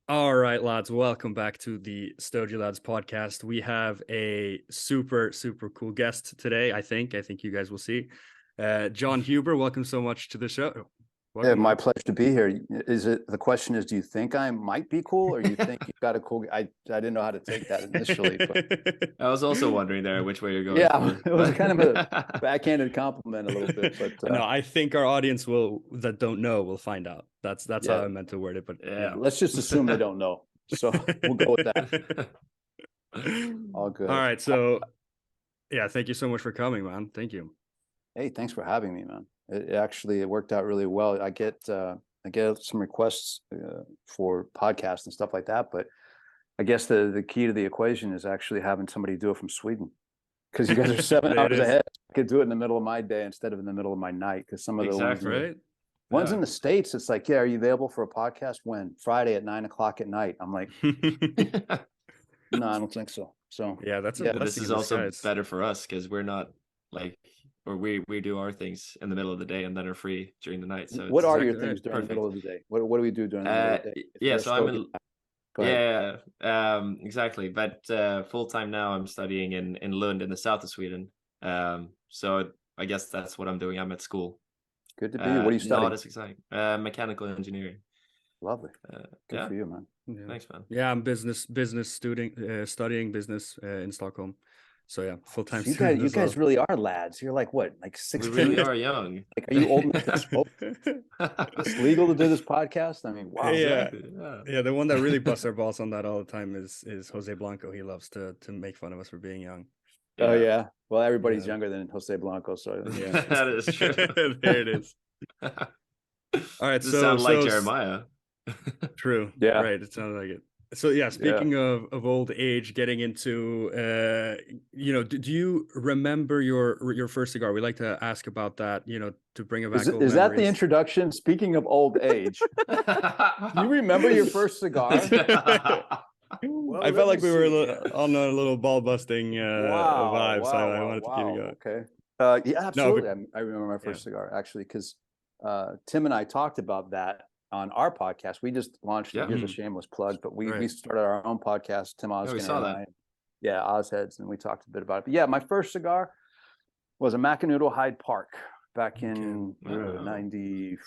All right, lads, welcome back to the Stogie Lads podcast. We have a super, super cool guest today, I think. I think you guys will see. Jon Huber, welcome so much to the show. Yeah, Welcome, my man. pleasure to be here. The question is, do you think I might be cool or you think you've got a cool, I didn't know how to take that initially, but I was also wondering there which way you're going yeah, for. it was kind of a backhanded compliment a little bit, but No, I think our audience that don't know will find out. That's yeah, how I meant to word it, but yeah, let's just assume they don't know. So we'll go with that. All All good. right, so yeah, thank you so much for coming, man. Thank you. Hey, thanks for having me, man. It worked out really well. I get some requests for podcasts and stuff like that, but I guess the key to the equation is actually having somebody do it from Sweden, because you guys are 7 hours ahead. I could do it in the middle of my day instead of in the middle of my night, because some of the ones in the States, it's like, yeah, are you available for a podcast? When? Friday at 9 o'clock at night. I'm like, no, I don't think so. So yeah, that's a But blessing this is in also disguise. better for us because we're not like, or we do our things in the middle of the day and then are free during the night. So what it's are your exactly things during the perfect. middle of the day? What do we do during the middle of the day? If Yeah, you're a so I'm Stogie in, guy, go ahead. exactly. But full time now I'm studying in Lund in the south of Sweden. So I guess that's what I'm doing. I'm at school. Good to be. What are you studying? Not as exciting. Mechanical engineering. Lovely. Good Yeah. for you, man. Yeah. Thanks, man. Yeah, I'm business student, studying business in Stockholm. So yeah, full-time So student you as well. guys really are lads. You're like what, like We 16? really are young. Like, are you old enough to smoke? It's legal to do this podcast? I mean, wow. Yeah. Exactly. Yeah. Yeah, the one that really busts our balls on that all the time is Jose Blanco. He loves to make fun of us for being young. Oh yeah. Well, everybody's Yeah. younger than Jose Blanco, so Yeah. That is true. There it is. All right, Does sound like Jeremiah. True. yeah. Right. It sounds like it. So yeah, speaking of old age, getting into do you remember your first cigar? We like to ask about that, to bring back old Is that the memories. introduction? Speaking of old age, do you remember your first cigar? Well, I felt like we were on a little ball busting vibe, so I wanted to keep it going. Okay. Yeah, absolutely. No, I remember my first cigar actually, because Tim and I talked about that on our podcast. We just launched it. Here's a shameless plug, but we started our own podcast, Tim Oskin and I. Yeah, Ozheads, and we talked a bit about it. But yeah, my first cigar was a Macanudo Hyde Park back in 95-ish,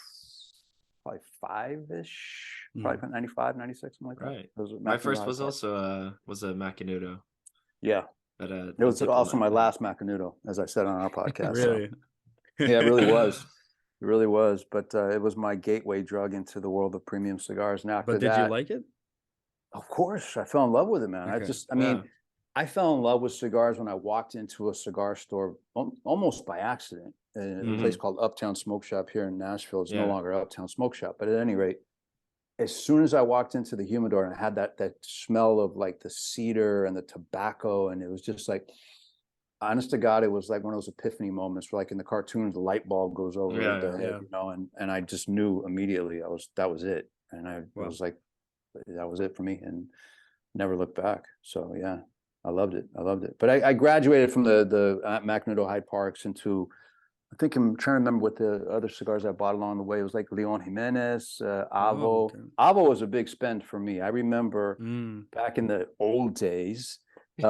probably 95, 96, something like that. Right. My first was also a Macanudo. Yeah. But it was also my last Macanudo, as I said on our podcast. Really? So. Yeah, it really was. It really was. But it was my gateway drug into the world of premium cigars. Now, after but did you like it? Of course. I fell in love with it, man. Okay. I fell in love with cigars when I walked into a cigar store almost by accident. A place called Uptown Smoke Shop here in Nashville. It's no longer Uptown Smoke Shop. But at any rate, as soon as I walked into the humidor and I had that smell of like the cedar and the tobacco, and it was just like, honest to God, it was like one of those epiphany moments where, like in the cartoons, the light bulb goes over the head, and I just knew immediately that was it. And I was like, that was it for me, and never looked back. So yeah, I loved it. But I graduated from the Macanudo Hyde Parks into, I think I'm trying to remember what the other cigars I bought along the way. It was like Leon Jimenez, Avo. Avo was a big spend for me. I remember back in the old days, the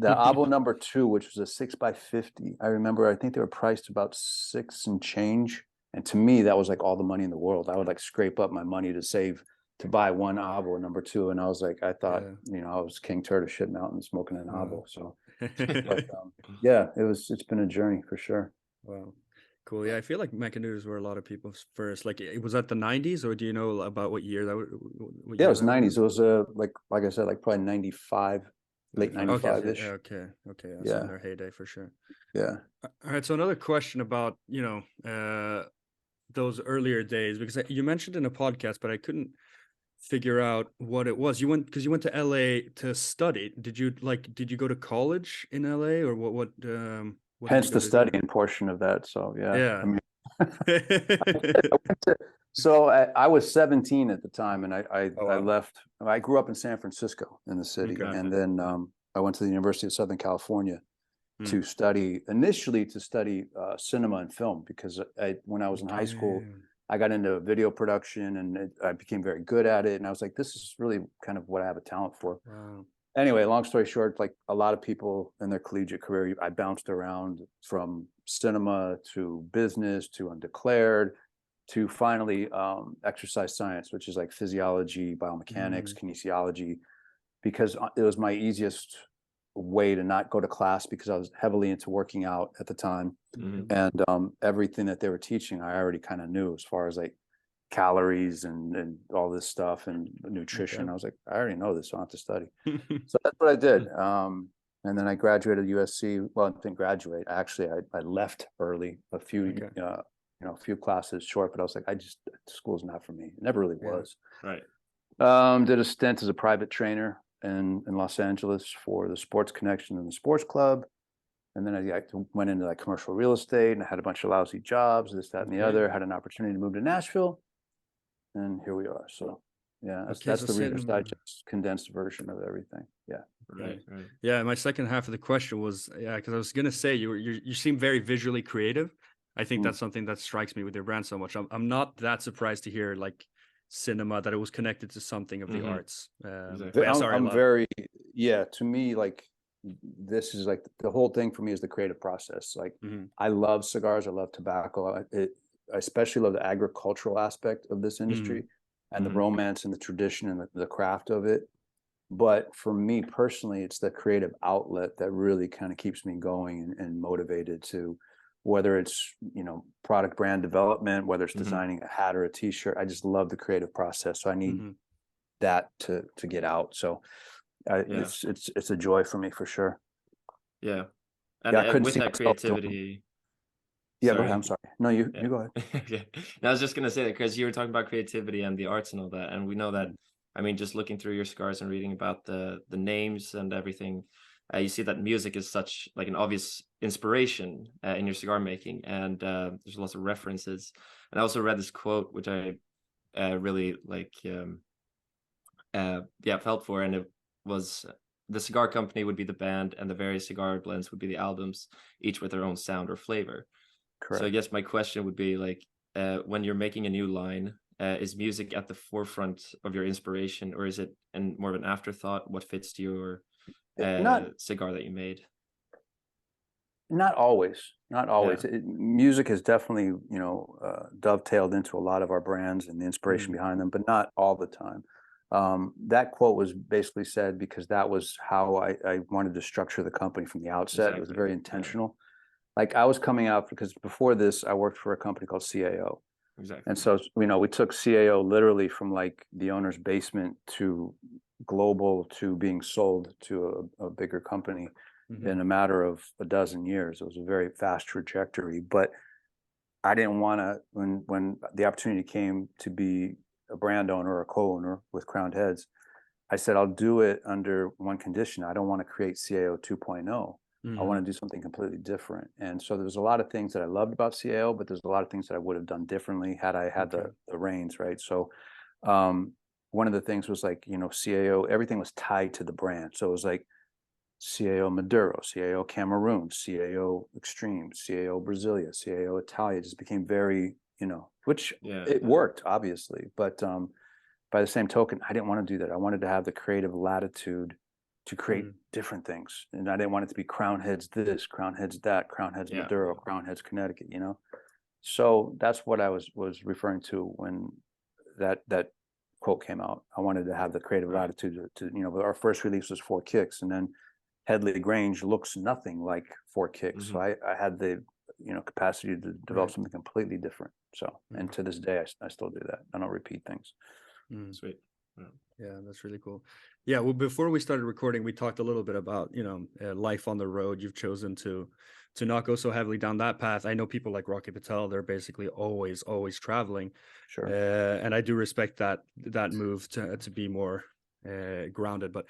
Avo number 2, which was a 6x50. I think they were priced about $6 and change. And to me, that was like all the money in the world. I would like scrape up my money to save to buy one Avo number 2. And I was like, I thought, I was King Tut of Shit Mountain smoking an Avo. So, but, yeah, it's been a journey for sure. Wow. Cool. Yeah, I feel like Macanudos were a lot of people's first. Like, it was that the 90s, or do you know about what year that was? Yeah, it was 90s. It was like I said, like probably 95, late 95-ish. Okay. Yeah. In their heyday for sure. Yeah. All right. So another question about, those earlier days, because you mentioned in a podcast, but I couldn't figure out what it was. You went to LA to study. Did you go to college in LA, or what hence the studying portion of that. So yeah. So I was 17 at the time, and I left. I grew up in San Francisco in the city, and then I went to the University of Southern California to study cinema and film, because when I was in high school, I got into video production, and I became very good at it. And I was like, this is really kind of what I have a talent for. Wow. Anyway, long story short, like a lot of people in their collegiate career, I bounced around from cinema to business to undeclared to finally exercise science, which is like physiology, biomechanics, kinesiology, because it was my easiest way to not go to class, because I was heavily into working out at the time. And everything that they were teaching, I already kind of knew, as far as like calories and all this stuff and nutrition. Okay. I was like, I already know this, so I don't have to study. So that's what I did. And then I graduated USC. Well, I didn't graduate. Actually, I left early, a few, Okay. a few classes short, but I was like, school's not for me. It never really Yeah. was. Right. Did a stint as a private trainer in Los Angeles for the Sports Connection and the Sports Club. And then I went into like commercial real estate, and I had a bunch of lousy jobs, this, that, and the other. Had an opportunity to move to Nashville, and here we are. So yeah, that's the Reader's Digest condensed version of everything. Yeah. Right. Yeah, my second half of the question was, because I was gonna say you seem very visually creative. I think that's something that strikes me with your brand so much. I'm not that surprised to hear like cinema, that it was connected to something of the arts. Exactly. I'm very, to me, like, this is like the whole thing for me is the creative process. Like, I love cigars, I love tobacco. I especially love the agricultural aspect of this industry, and the romance and the tradition and the craft of it. But for me personally, it's the creative outlet that really kind of keeps me going and motivated to, whether it's, product brand development, whether it's designing a hat or a t-shirt. I just love the creative process. So I need that to get out. So it's a joy for me, for sure. Yeah. And with that creativity. Yeah, go ahead. I'm sorry. No, you go ahead. Yeah. I was just gonna say that because you were talking about creativity and the arts and all that, and we know that. I mean, just looking through your cigars and reading about the names and everything, you see that music is such like an obvious inspiration in your cigar making, and there's lots of references. And I also read this quote, which I really like, felt for, and it was, the cigar company would be the band, and the various cigar blends would be the albums, each with their own sound or flavor. Correct. So I guess my question would be like, when you're making a new line, is music at the forefront of your inspiration, or is it more of an afterthought? What fits to your cigar that you made? Not always. Music has definitely, dovetailed into a lot of our brands and the inspiration behind them, but not all the time. That quote was basically said because that was how I wanted to structure the company from the outset. Exactly. It was very intentional. Like, I was coming out, because before this, I worked for a company called CAO. Exactly. And so, we took CAO literally from like the owner's basement to global to being sold to a bigger company in a matter of a dozen years. It was a very fast trajectory, but I didn't want to, when the opportunity came to be a brand owner or a co-owner with Crowned Heads, I said, I'll do it under one condition. I don't want to create CAO 2.0. I want to do something completely different. And so there's a lot of things that I loved about CAO, but there's a lot of things that I would have done differently had I had the reins, right? So one of the things was like, CAO, everything was tied to the brand. So it was like CAO Maduro, CAO Cameroon, CAO Extreme, CAO Brasilia, CAO Italia. It just became very, which it worked, obviously. But by the same token, I didn't want to do that. I wanted to have the creative latitude to create different things. And I didn't want it to be Crowned Heads this, Crowned Heads that, Crowned Heads Maduro, Crowned Heads Connecticut, So that's what I was referring to when that quote came out. I wanted to have the creative latitude to our first release was 4 Kicks, and then Headley Grange looks nothing like 4 Kicks. So I had the capacity to develop something completely different. So and to this day I still do that. I don't repeat things. Sweet. Yeah, that's really cool. Yeah, well, before we started recording, we talked a little bit about life on the road. You've chosen to not go so heavily down that path. I know people like Rocky Patel; they're basically always traveling. Sure. And I do respect that move to be more grounded. But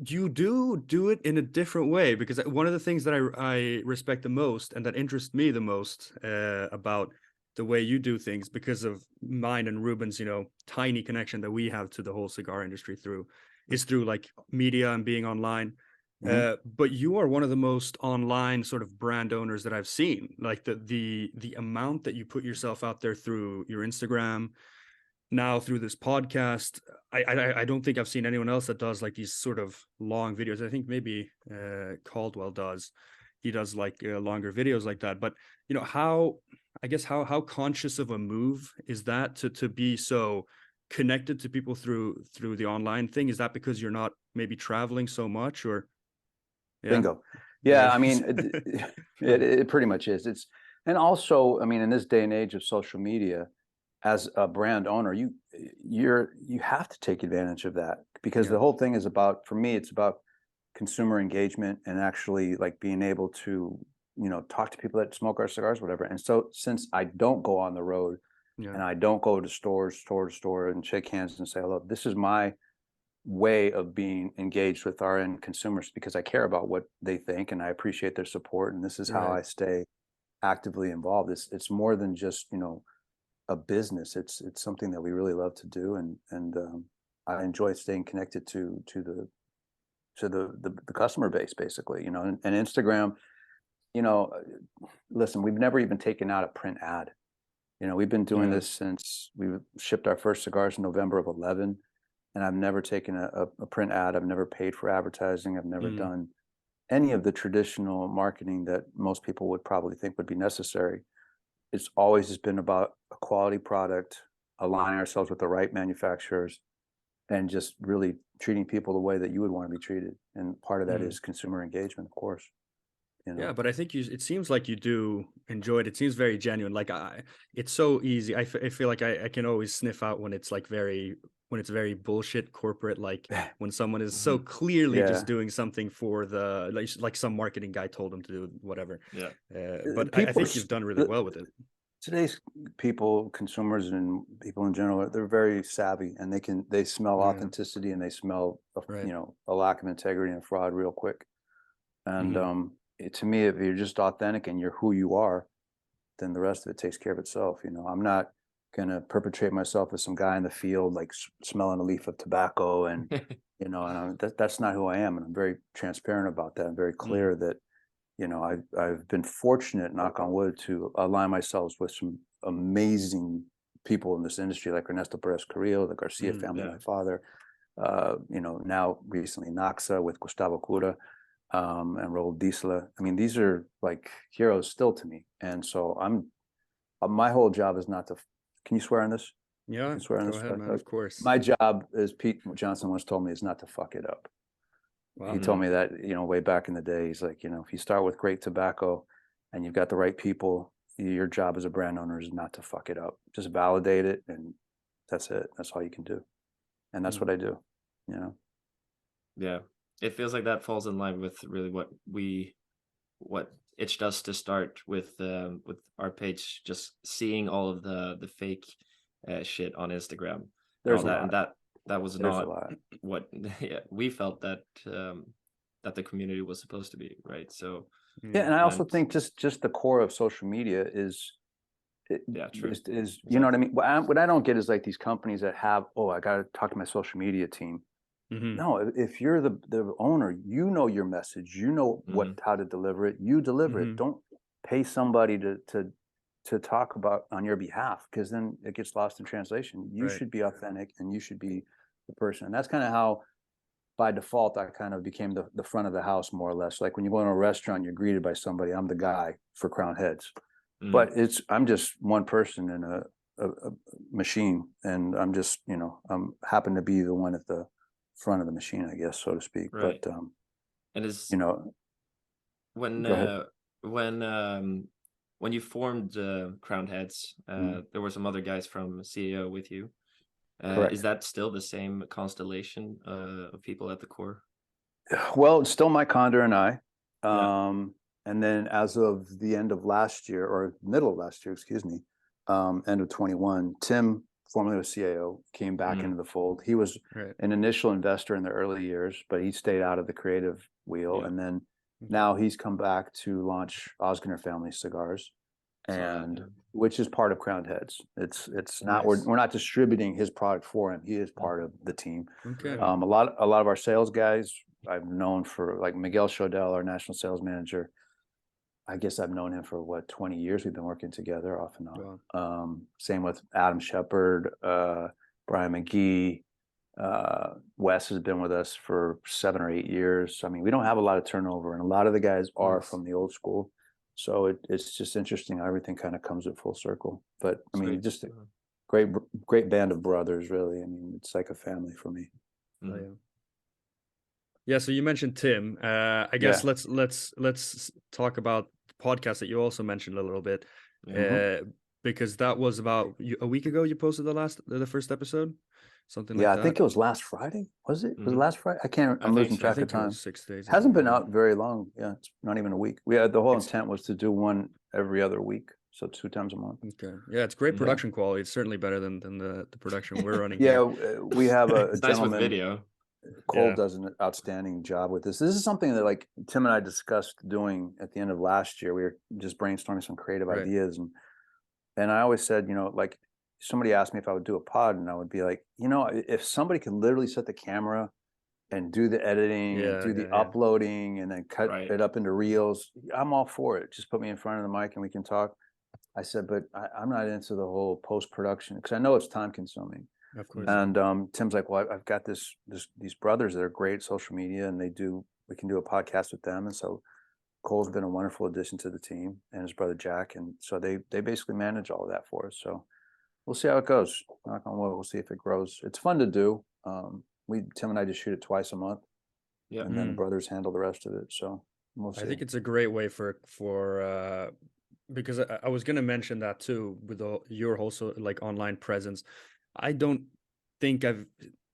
you do it in a different way, because one of the things that I respect the most and that interests me the most about the way you do things, because of mine and Ruben's, tiny connection that we have to the whole cigar industry is through like media and being online. But you are one of the most online sort of brand owners that I've seen. Like the amount that you put yourself out there through your Instagram, now through this podcast. I don't think I've seen anyone else that does like these sort of long videos. I think maybe Caldwell does. He does like longer videos like that. But you know, how conscious of a move is that to be so connected to people through the online thing? Is that because you're not maybe traveling so much, or Bingo. Yeah, I mean, it pretty much is. And also, I mean, in this day and age of social media, as a brand owner, you have to take advantage of that, because the whole thing is about, for me, it's about consumer engagement and actually like being able to, you know, talk to people that smoke our cigars, whatever. And so since I don't go on the road and I don't go to store to store and shake hands and say hello, this is my way of being engaged with our end consumers, because I care about what they think and I appreciate their support, and this is how I stay actively involved. It's more than just, you know, a business. It's something that we really love to do, and I enjoy staying connected to the customer base, basically, you know. And Instagram, you know, listen, we've never even taken out a print ad. You know, we've been doing this since we shipped our first cigars in November of 2011. And I've never taken a print ad. I've never paid for advertising. I've never done any of the traditional marketing that most people would probably think would be necessary. It's always just been about a quality product, aligning ourselves with the right manufacturers, and just really treating people the way that you would want to be treated. And part of that is consumer engagement, of course. You know? Yeah, but I think it seems like you do enjoy it. It seems very genuine. Like it's so easy. I feel like I can always sniff out when it's like when it's very bullshit corporate, like when someone is so clearly just doing something for the, like some marketing guy told them to do whatever. Yeah. But I think you've done really well with it. Today's people, consumers and people in general, they're very savvy, and they smell authenticity, and they smell, you know, a lack of integrity and fraud real quick. And to me, if you're just authentic and you're who you are, then the rest of it takes care of itself. You know, I'm not going to perpetrate myself as some guy in the field, like smelling a leaf of tobacco, and, you know, and that's not who I am. And I'm very transparent about that. I'm very clear that, you know, I've been fortunate, knock on wood, to align myself with some amazing people in this industry, like Ernesto Perez Carrillo, the Garcia family, my father, you know, now recently Naxa with Gustavo Cura, and Raul Disla. I mean, these are like heroes still to me. And so my whole job is not to, can you swear on this? Yeah, swear on go this? ahead, man, of course. My job, as Pete Johnson once told me, is not to fuck it up. Wow. He told me that, you know, way back in the day. He's like, you know, if you start with great tobacco and you've got the right people, your job as a brand owner is not to fuck it up. Just validate it, and that's it. That's all you can do. And that's what I do, you know? Yeah. It feels like that falls in line with really what itched us to start with our page, just seeing all of the fake shit on Instagram. There's all that, and that was There's not what we felt that that the community was supposed to be, right? So and I also think just the core of social media is true. Is you know what I mean? What I don't get is like these companies that have, I got to talk to my social media team. No, if you're the owner, you know your message, you know how to deliver it, you deliver it. Don't pay somebody to talk about on your behalf, because then it gets lost in translation. You should be authentic, and you should be the person. And that's kind of how, by default, I kind of became the front of the house, more or less. Like when you go into a restaurant, you're greeted by somebody. I'm the guy for Crown Heads, but I'm just one person in a machine, and I'm just, you know, I'm happen to be the one at the front of the machine, I guess, so to speak. Right. But and is, you know, when you formed Crown Heads, there were some other guys from CEO with you. Is that still the same constellation of people at the core? Well, it's still Mike Condor and I. And then as of the end of last year, or middle of last year, excuse me, end of 21, Tim, formerly was CAO, came back into the fold. He was an initial investor in the early years, but he stayed out of the creative wheel. And then now he's come back to launch Osgener Family Cigars, and which is part of Crowned Heads. It's not, we're not distributing his product for him. He is part of the team. A lot of our sales guys I've known for, like Miguel Shodell, our national sales manager. I guess I've known him for 20 years. We've been working together off and on. Wow. Same with Adam Shepard, Brian McGee. Wes has been with us for 7 or 8 years. I mean, we don't have a lot of turnover, and a lot of the guys are from the old school. So it's just interesting how everything kind of comes at full circle. But I mean, just a great band of brothers, really. I mean, it's like a family for me. Oh, yeah. Yeah, so you mentioned Tim. I guess let's talk about the podcast that you also mentioned a little bit, because that was about a week ago. You posted the first episode, something like that. Yeah, I think it was last Friday. Was it? Was it last Friday? I can't. I'm losing track of time. 6 days. Hasn't been out very long. Yeah, it's not even a week. We had the whole intent was to do one every other week, so 2 times a month. Okay. Yeah, it's great production quality. It's certainly better than the production we're running. Yeah, we have a it's gentleman. Nice with video. Cole does an outstanding job with this. This is something that, like, Tim and I discussed doing at the end of last year. We were just brainstorming some creative ideas, and I always said, like, somebody asked me if I would do a pod, and I would be like, if somebody can literally set the camera and do the editing and do the uploading and then cut it up into reels, I'm all for it. Just put me in front of the mic and we can talk. I said, but I'm not into the whole post-production because I know it's time consuming. Of course. And Tim's like, well, I've got these brothers that are great at social media, and we can do a podcast with them. And so Cole's been a wonderful addition to the team, and his brother Jack. And so they basically manage all of that for us. So we'll see how it goes. Knock on wood, we'll see if it grows. It's fun to do. Tim and I just shoot it twice a month. Yeah. And then the brothers handle the rest of it. So we'll see. I think it's a great way for because I was going to mention that too, with your also like online presence. I don't think I've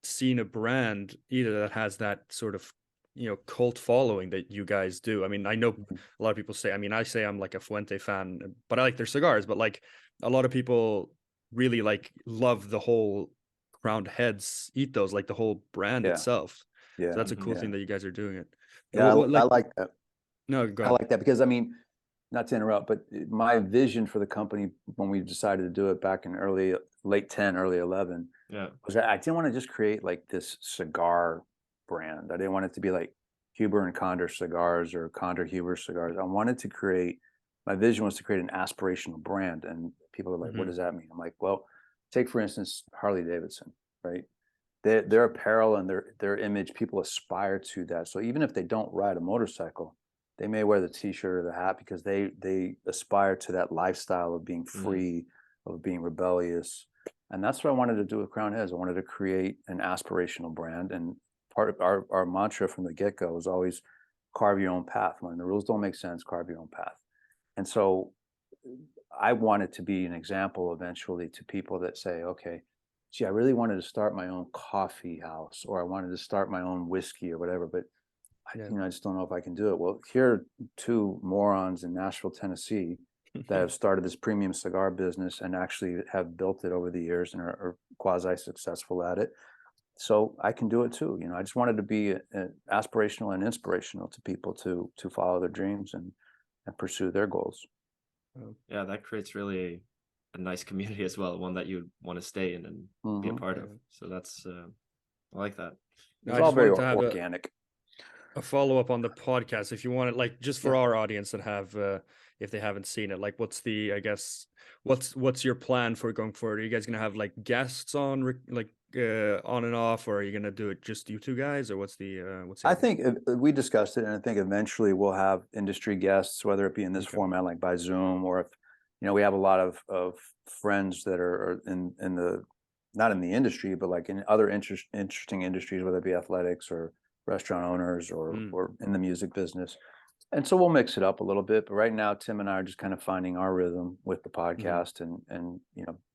seen a brand either that has that sort of, cult following that you guys do. I mean, I know a lot of people say, I say I'm like a Fuente fan, but I like their cigars, but like a lot of people really love the whole Crowned Heads ethos, like the whole brand itself. Yeah. So that's a cool thing that you guys are doing it. Yeah, I like that. No, go ahead. I like that because, I mean, not to interrupt, but my vision for the company when we decided to do it back in late 10, early 11, was I didn't want to just create like this cigar brand. I didn't want it to be like Huber and Condor cigars or Condor Huber cigars. I wanted to my vision was to create an aspirational brand. And people are like, what does that mean? I'm like, well, take for instance, Harley Davidson, right? Their apparel and their image, people aspire to that. So even if they don't ride a motorcycle, they may wear the t-shirt or the hat because they aspire to that lifestyle of being free, of being rebellious. And that's what I wanted to do with Crowned Heads. I wanted to create an aspirational brand. And part of our mantra from the get-go was always carve your own path. When the rules don't make sense, carve your own path. And so I wanted to be an example eventually to people that say, okay, gee, I really wanted to start my own coffee house, or I wanted to start my own whiskey or whatever, but I just don't know if I can do it. Well, here are 2 morons in Nashville, Tennessee that have started this premium cigar business and actually have built it over the years and are quasi-successful at it. So I can do it too. I just wanted to be aspirational and inspirational to people to follow their dreams and pursue their goals. Yeah, that creates really a nice community as well, one that you want to stay in and be a part of. So that's I like that. It's all very organic. A follow-up on the podcast, if you want it, like just for our audience that have if they haven't seen it, like what's your plan for going forward? Are you guys gonna have like guests on on and off, or are you gonna do it just you 2 guys, or what's I think we discussed it, and I think eventually we'll have industry guests, whether it be in this format like by Zoom, or if we have a lot of friends that are in the, not in the industry, but like in other interesting industries, whether it be athletics or restaurant owners or in the music business. And so we'll mix it up a little bit. But right now, Tim and I are just kind of finding our rhythm with the podcast and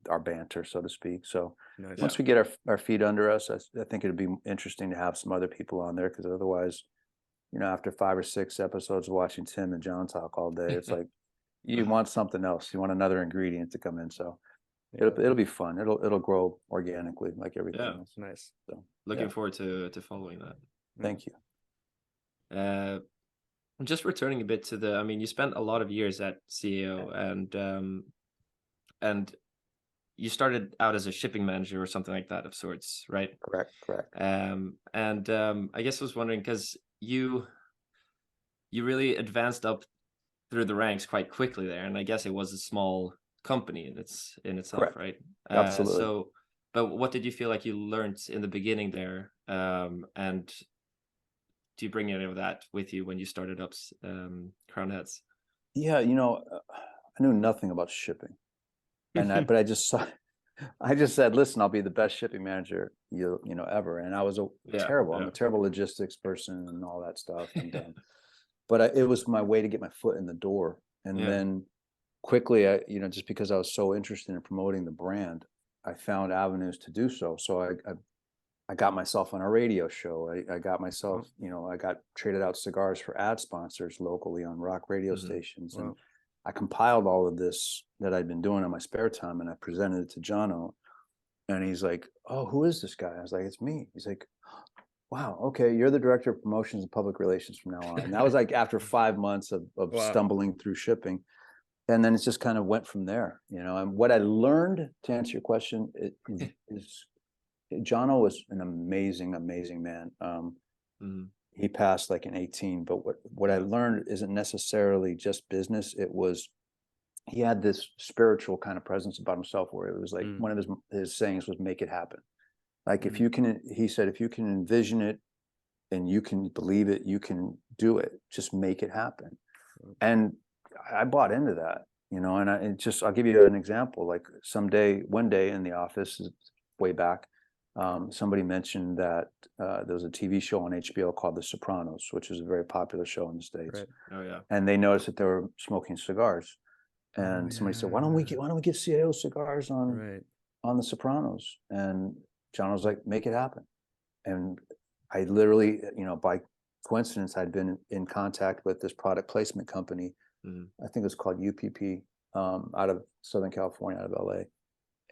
our banter, so to speak. So once we get our feet under us, I think it'd be interesting to have some other people on there, because otherwise, after 5 or 6 episodes of watching Tim and John talk all day, it's like you want something else. You want another ingredient to come in. So it'll be fun. It'll grow organically like everything else. Nice. So looking forward to following that. Thank you. Just returning a bit to you spent a lot of years at CEO, and you started out as a shipping manager or something like that of sorts, right? Correct. I guess I was wondering because you really advanced up through the ranks quite quickly there, and I guess it was a small company in itself, Correct. right? Absolutely. But what did you feel like you learned in the beginning there, and do you bring any of that with you when you started up Crown Heads? Yeah, I knew nothing about shipping, but I just saw. I just said, listen, I'll be the best shipping manager ever. And I was terrible. I'm a terrible logistics person and all that stuff. And but it was my way to get my foot in the door. And then quickly, just because I was so interested in promoting the brand, I found avenues to do so. So I got myself on a radio show. I got myself, I got traded out cigars for ad sponsors locally on rock radio stations. Wow. And I compiled all of this that I'd been doing on my spare time, and I presented it to Jono. And he's like, "Oh, who is this guy?" I was like, "It's me." He's like, "Wow, okay, you're the director of promotions and public relations from now on." And that was like after 5 months of stumbling through shipping. And then it just kind of went from there, And what I learned, to answer your question, is Jono was an amazing, amazing man. He passed like in 2018, but what I learned isn't necessarily just business. He had this spiritual kind of presence about himself, where it was like one of his sayings was, "Make it happen." Like he said, if you can envision it and you can believe it, you can do it. Just make it happen. And I bought into that, and I'll give you an example. Like one day in the office, way back, somebody mentioned that there was a TV show on HBO called The Sopranos, which is a very popular show in the States. Right. Oh yeah. And they noticed that they were smoking cigars, and somebody said, "Why don't we get CAO cigars on The Sopranos?" And John was like, "Make it happen." And I literally, by coincidence, I'd been in contact with this product placement company. I think it was called UPP, out of Southern California, out of LA.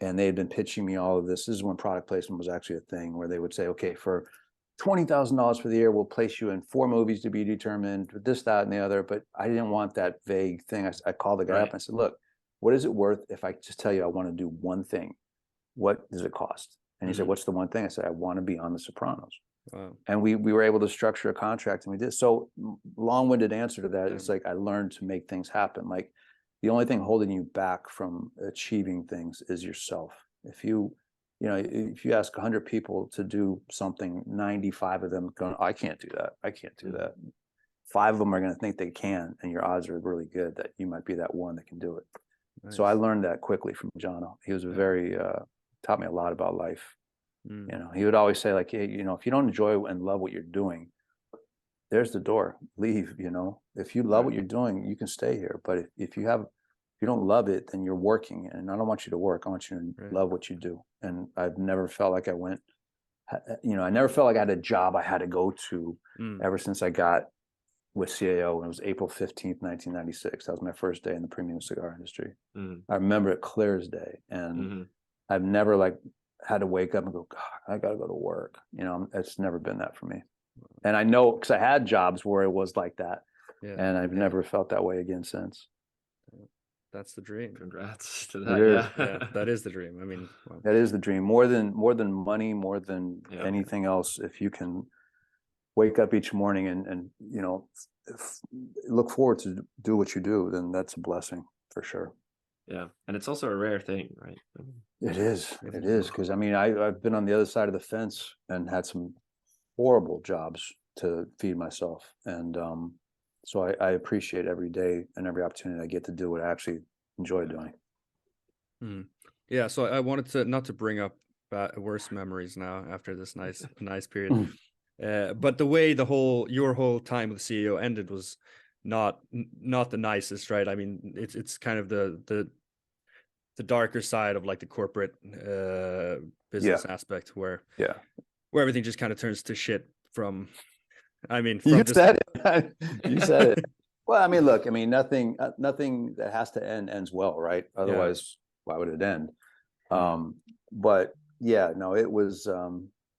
And they had been pitching me all of this. This is when product placement was actually a thing, where they would say, "Okay, for $20,000 for the year, we'll place you in 4 movies to be determined, this, that, and the other." But I didn't want that vague thing. I called the guy up and I said, "Look, what is it worth if I just tell you I want to do one thing? What does it cost?" And he said, "What's the one thing?" I said, "I want to be on The Sopranos." Wow. And we were able to structure a contract, and we did. So long-winded answer to that, it's like I learned to make things happen. Like, the only thing holding you back from achieving things is yourself. If you ask 100 people to do something, 95 of them going, "I can't do that. I can't do that." 5 of them are going to think they can, and your odds are really good that you might be that one that can do it. Nice. So I learned that quickly from Jono. He was taught me a lot about life. He would always say, like, "Hey, if you don't enjoy and love what you're doing, there's the door. Leave. If you love what you're doing, you can stay here. But if you don't love it, then you're working. And I don't want you to work. I want you to love what you do." And I've never felt like I never felt like I had a job I had to go to ever since I got with CAO. And it was April 15th, 1996. That was my first day in the premium cigar industry. I remember it clear as day. And I've never had to wake up and go, "God, I got to go to work." It's never been that for me. And I know, because I had jobs where it was like that, and I've never felt that way again since. That's the dream. Congrats to that. Yeah, that is the dream. I mean, wow. That is the dream. More than money, more than anything else. If you can wake up each morning and look forward to do what you do, then that's a blessing for sure. Yeah, and it's also a rare thing, right? It is, because I've been on the other side of the fence and had some horrible jobs to feed myself, and so I appreciate every day and every opportunity I get to do what I actually enjoy doing. Yeah, so I wanted to not to bring up worse memories now after this nice period, but the way your whole time with CEO ended was not the nicest, right? I mean, it's kind of the darker side of like the corporate business aspect where everything just kind of turns to shit from. You said it. You said it. Well, look, nothing that has to end ends well, right? Otherwise, why would it end? But yeah, no, it was.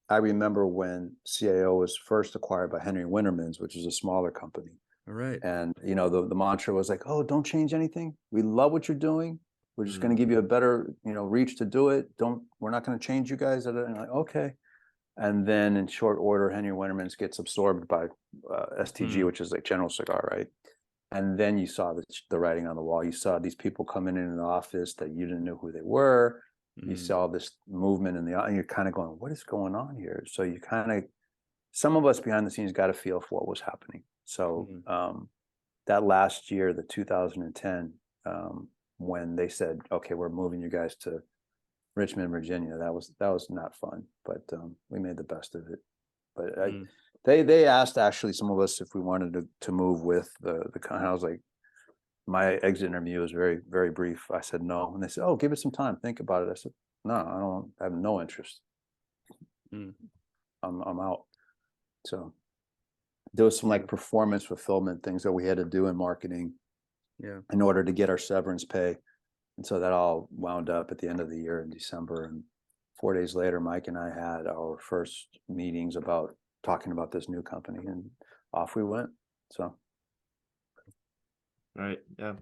I remember when CAO was first acquired by Henry Winterman's, which is a smaller company. All right. And the mantra was like, "Oh, don't change anything. We love what you're doing. We're just going to give you a better, reach to do it. We're not going to change you guys. And I'm like, okay. And then in short order, Henry Winterman's gets absorbed by STG, which is like General Cigar, right? And then you saw the writing on the wall. You saw these people coming in the office that you didn't know who they were. You saw this movement and you're kind of going, what is going on here? So you kind of, some of us behind the scenes got a feel for what was happening. So that last year, the 2010, when they said, okay, we're moving you guys to Richmond, Virginia, that was not fun, but we made the best of it. But they asked actually some of us if we wanted to move with the kind. I was like, my exit interview was very, very brief. I said no, and they said, oh, give it some time, think about it. I said, no, I have no interest. I'm out. So there was some like performance fulfillment things that we had to do in marketing, in order to get our severance pay. And so that all wound up at the end of the year in December. And 4 days later, Mike and I had our first meetings about talking about this new company, and off we went. So. Right. Yeah.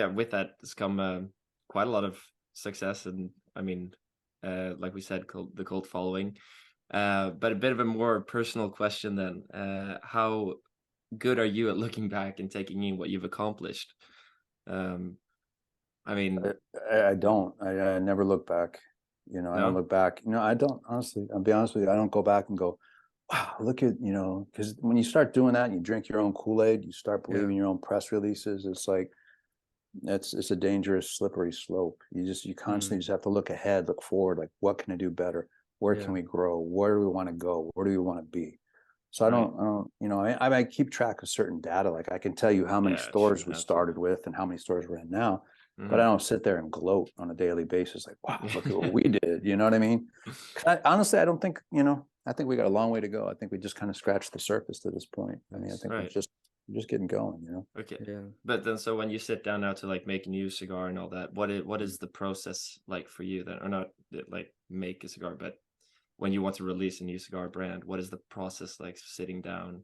With that has come quite a lot of success. And I mean, like we said, the cult following. But a bit of a more personal question then. How good are you at looking back and taking in what you've accomplished? I mean, I don't. I never look back. I don't look back. I don't, honestly. I'll be honest with you. I don't go back and go, wow, look at, because when you start doing that and you drink your own Kool-Aid, you start believing your own press releases. It's like, it's a dangerous, slippery slope. You constantly just have to look ahead, look forward, like, what can I do better? Where can we grow? Where do we want to go? Where do we want to be? So I keep track of certain data. Like I can tell you how many stores we started with and how many stores we're in now, but I don't sit there and gloat on a daily basis. Like, wow, look at what we did. You know what I mean? Honestly, I don't think, I think we got a long way to go. I think we just kind of scratched the surface to this point. I mean, I think we're just getting going, Okay. Yeah. But then, so when you sit down now to like make a new cigar and all that, what is the process like for you then? Or not like make a cigar, but when you want to release a new cigar brand, what is the process like sitting down?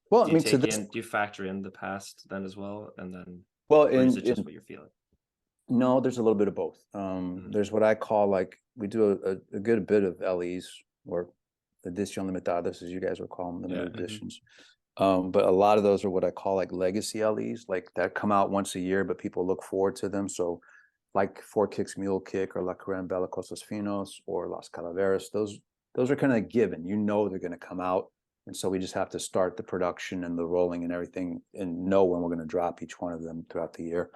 Well, do you factor in the past then as well? And then, is it just what you're feeling? No, there's a little bit of both. There's what I call, like, we do a good bit of LEs, or edition limitadas, as you guys would call them, limited editions. But a lot of those are what I call like legacy LEs, like that come out once a year, but people look forward to them. So like Four Kicks Mule Kick, or La Curambella Cosas Finos, or Las Calaveras, those are kind of given. They're going to come out. And so we just have to start the production and the rolling and everything and know when we're going to drop each one of them throughout the year.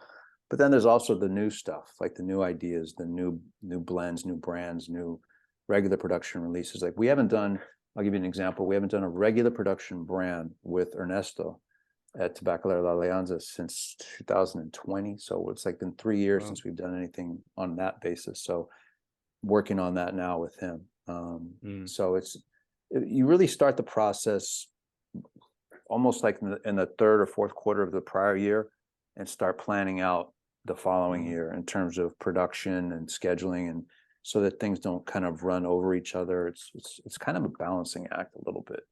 But then there's also the new stuff, like the new ideas, the new blends, new brands, new regular production releases. Like we haven't done, I'll give you an example. We haven't done a regular production brand with Ernesto at Tabacalera La Alianza since 2020. So it's like been 3 years since we've done anything on that basis. So working on that now with him. So you really start the process almost like in the third or fourth quarter of the prior year, and start planning out the following year in terms of production and scheduling, and so that things don't kind of run over each other. It's kind of a balancing act a little bit.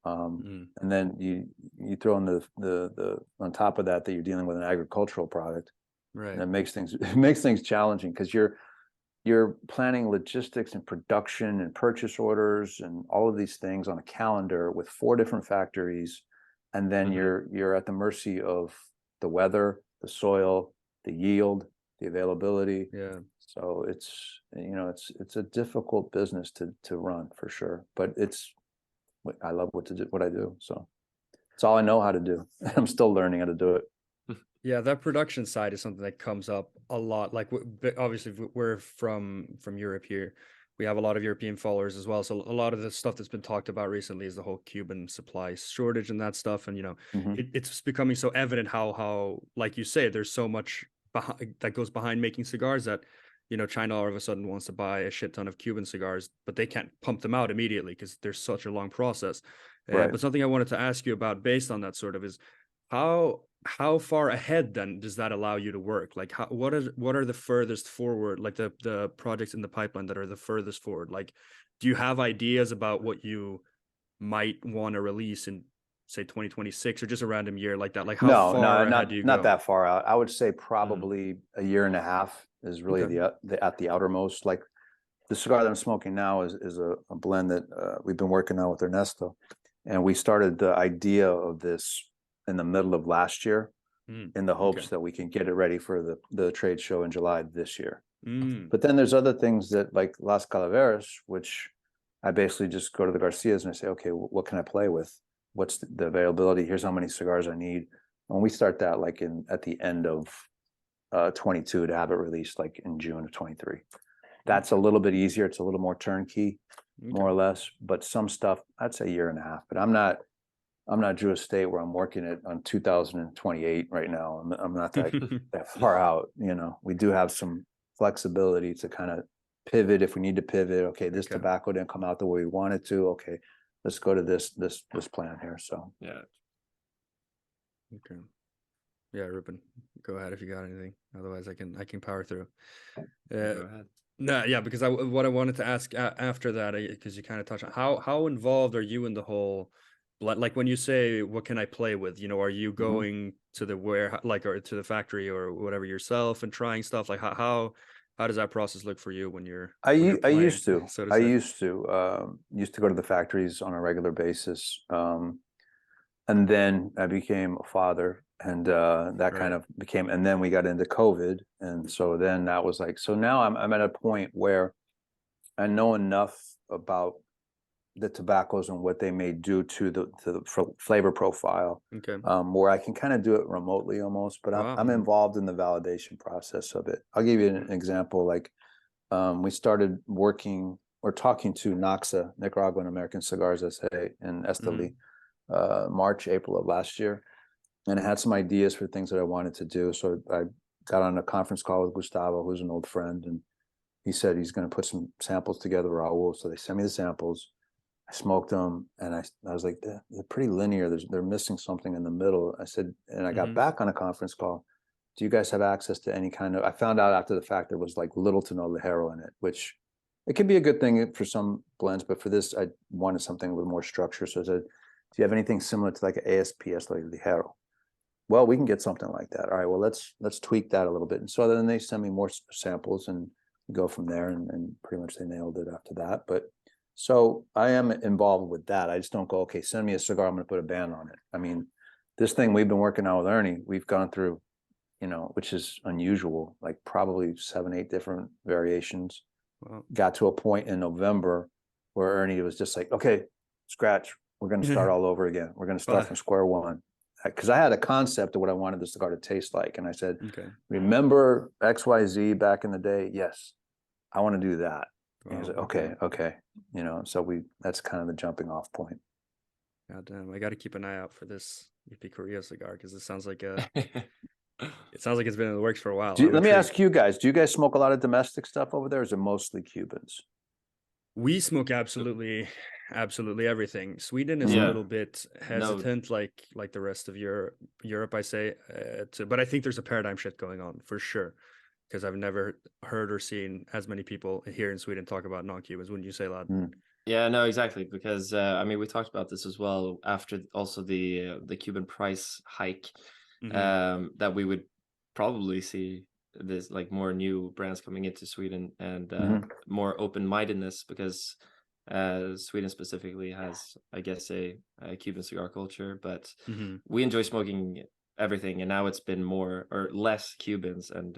And then you throw in the on top of that you're dealing with an agricultural product, right? And it makes things challenging, because you're planning logistics and production and purchase orders and all of these things on a calendar with 4 different factories, and then you're at the mercy of the weather, the soil, the yield, the availability. Yeah. So it's a difficult business to run, for sure. But I love what I do. So it's all I know how to do. I'm still learning how to do it. Yeah, that production side is something that comes up a lot. Like, obviously, we're from Europe here. We have a lot of European followers as well. So a lot of the stuff that's been talked about recently is the whole Cuban supply shortage and that stuff. And, it's becoming so evident how, like you say, there's so much that goes behind making cigars that, China all of a sudden wants to buy a shit ton of Cuban cigars, but they can't pump them out immediately because there's such a long process. Right. But something I wanted to ask you about based on that sort of is how far ahead then does that allow you to work? Like, what are the furthest forward, like the projects in the pipeline that are the furthest forward? Like, do you have ideas about what you might want to release in say 2026 or just a random year like that? Like how far ahead do you not go? that far out. I would say probably a year and a half is really the at the outermost. Like the cigar that I'm smoking now is a blend that we've been working on with Ernesto, and we started the idea of this in the middle of last year, in the hopes that we can get it ready for the trade show in July this year. But then there's other things that, like Las Calaveras, which I basically just go to the Garcias and I say, okay, what can I play with? What's the availability? Here's how many cigars I need. And we start that like at the end of 22 to have it released like in June of 23. That's a little bit easier. It's a little more turnkey, more or less. But some stuff, I'd say a year and a half. But I'm not Drew Estate where I'm working it on 2028 right now. I'm not that far out. You know, we do have some flexibility to kind of pivot if we need to pivot. Okay, this tobacco didn't come out the way we wanted to. Okay, let's go to this plan here. So yeah. Okay. Yeah, Ruben, go ahead if you got anything. Otherwise, I can power through. Go ahead. No, yeah, because what I wanted to ask after that, because you kind of touched on how involved are you in the whole, like when you say what can I play with, you know, are you going to the or to the factory or whatever yourself and trying stuff? Like how does that process look for you when you're I used to so to I say? used to go to the factories on a regular basis, and then I became a father, and that kind of became, and then we got into COVID, and so then that was like, so now I'm at a point where I know enough about the tobaccos and what they may do to the flavor profile, where I can kind of do it remotely almost, but I'm involved in the validation process of it. I'll give you an example. Like we started working or talking to NACSA, Nicaraguan American Cigars SA in Esteli, March, April of last year. And I had some ideas for things that I wanted to do. So I got on a conference call with Gustavo, who's an old friend, and he said he's going to put some samples together, Raul. So they sent me the samples. I smoked them, and I was like, they're pretty linear. They're missing something in the middle. I said, and I got back on a conference call. Do you guys have access to any kind of? I found out after the fact there was like little to no ligero in it, which it can be a good thing for some blends, but for this, I wanted something with more structure. So I said, do you have anything similar to like an ASPS like ligero? Well, we can get something like that. All right, well, let's tweak that a little bit. And so then they send me more samples and go from there, and pretty much they nailed it after that. But so I am involved with that. I just don't go, okay, send me a cigar, I'm going to put a band on it. I mean, this thing we've been working on with Ernie, we've gone through, you know, which is unusual, like probably 7-8 different variations. Wow. Got to a point in November where Ernie was just like, okay, scratch. We're going to start all over again. We're going to start from square one. Because I had a concept of what I wanted the cigar to taste like. And I said, remember XYZ back in the day? Yes, I want to do that. And he was like, okay. You know, so that's kind of the jumping off point. God damn, I got to keep an eye out for this EP Korea cigar, because it sounds like it sounds like it's been in the works for a while. Let me ask you guys, do you guys smoke a lot of domestic stuff over there, or is it mostly Cubans? We smoke absolutely everything. Sweden is a little bit hesitant, like the rest of Europe, I say. But I think there's a paradigm shift going on for sure, because I've never heard or seen as many people here in Sweden talk about non-Cubans. Wouldn't you say, Lad? Yeah, no, exactly. Because I mean, we talked about this as well after also the Cuban price hike, that we would probably see this like more new brands coming into Sweden, and more open-mindedness, because Sweden specifically has, I guess, a Cuban cigar culture, but we enjoy smoking everything, and now it's been more or less Cubans and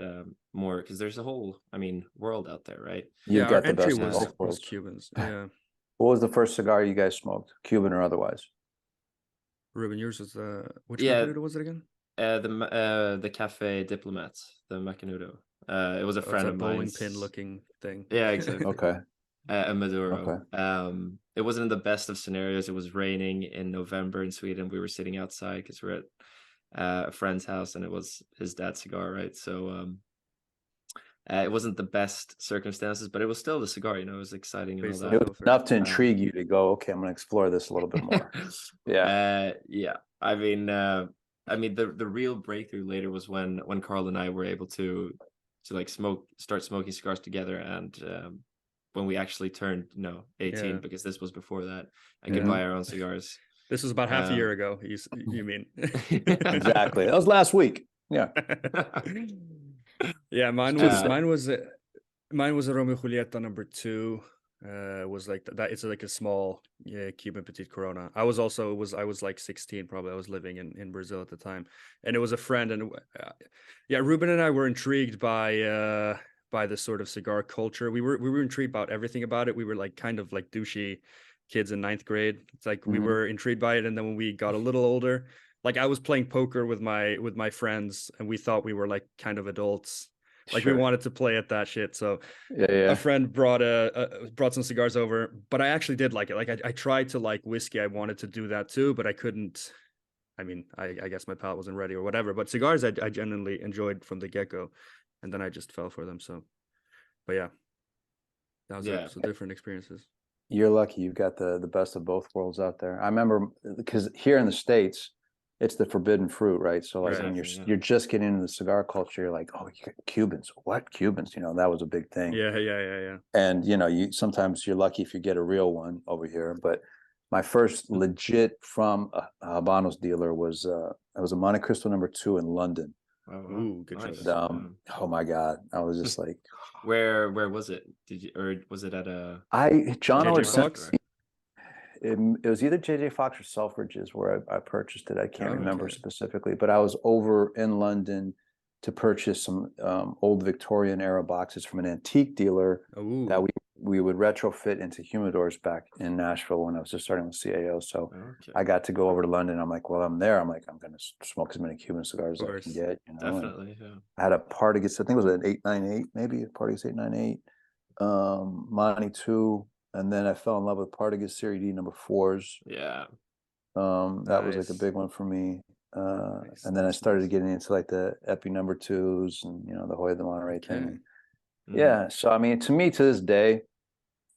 more, because there's a whole, I mean, world out there, right? You get the best of both Cubans. Yeah. What was the first cigar you guys smoked, Cuban or otherwise? Ruben, yours was which Macanudo was it again? The Cafe Diplomat, the Macanudo. It was a friend of mine. Bowling pin looking thing. Yeah, exactly. Okay. A Maduro. Okay. It wasn't in the best of scenarios. It was raining in November in Sweden. We were sitting outside because we're at a friend's house, and it was his dad's cigar, right? So it wasn't the best circumstances, but it was still the cigar, you know. It was exciting and all that. It was enough to intrigue you to go, okay, I'm going to explore this a little bit more. Yeah. I mean, the real breakthrough later was when Carl and I were able to like start smoking cigars together, and when we actually turned 18, because this was before that, and could buy our own cigars. This was about half a year ago. You mean? Exactly. That was last week. Yeah. Yeah, mine was a Romeo Julieta number 2. Was like that. It's like a small Cuban Petite Corona. I was like 16 probably. I was living in Brazil at the time, and it was a friend. And yeah, Ruben and I were intrigued by this sort of cigar culture. We were intrigued about everything about it. We were like kind of like douchey kids in 9th grade. It's like we were intrigued by it, and then when we got a little older, like I was playing poker with my friends, and we thought we were like kind of adults. Like we wanted to play at that shit. So a friend brought some cigars over, but I actually did like it. Like I tried to like whiskey. I wanted to do that too, but I couldn't. I mean, I guess my palate wasn't ready or whatever. But cigars, I genuinely enjoyed from the get-go, and then I just fell for them. So, but yeah, that was different experiences. You're lucky you've got the best of both worlds out there. I remember because here in the States, it's the forbidden fruit, right? So like when you're just getting into the cigar culture, you're like, oh, Cubans, what Cubans? You know, that was a big thing. Yeah. And you know, sometimes you're lucky if you get a real one over here. But my first legit from a Habanos dealer was a Monte Cristo number 2 in London. Ooh, good choice. Oh my God, I was just like, where was it? Or was it at John JJ Fox? It was either JJ Fox or Selfridges where I purchased it. I can't remember specifically, but I was over in London to purchase some old Victorian era boxes from an antique dealer that we would retrofit into humidors back in Nashville when I was just starting with CAO. So I got to go over to London. I'm like, well, I'm there. I'm like, I'm going to smoke as many Cuban cigars as I can get. You know? Definitely. Yeah. I had a Partagas, I think it was an 898, maybe a Partagas 898, Monte 2. And then I fell in love with Partagas Serie D number 4s. Yeah. That was like a big one for me. And then I started getting into like the Epi number 2s and, you know, the Hoya de Monterey thing. Yeah. So, I mean, to me, to this day,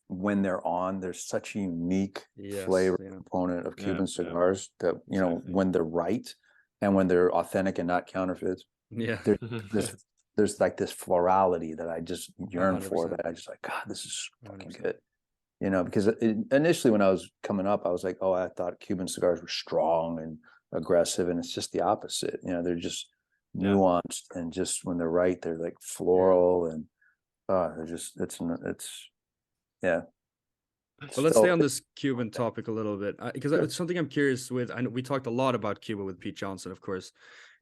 when they're on, there's such a unique flavor component of Cuban cigars that, you know, when they're right and when they're authentic and not counterfeits. Yeah. There's like this florality that I just yearn 100%. For, that I just like, God, this is fucking 100%. Good. You know, because initially when I was coming up, I was like, oh, I thought Cuban cigars were strong and aggressive, and it's just the opposite. You know, they're just nuanced, and just when they're right, they're like floral, and they're just it's yeah. Well, let's stay on this Cuban topic a little bit, because it's something I'm curious with. I know we talked a lot about Cuba with Pete Johnson, of course.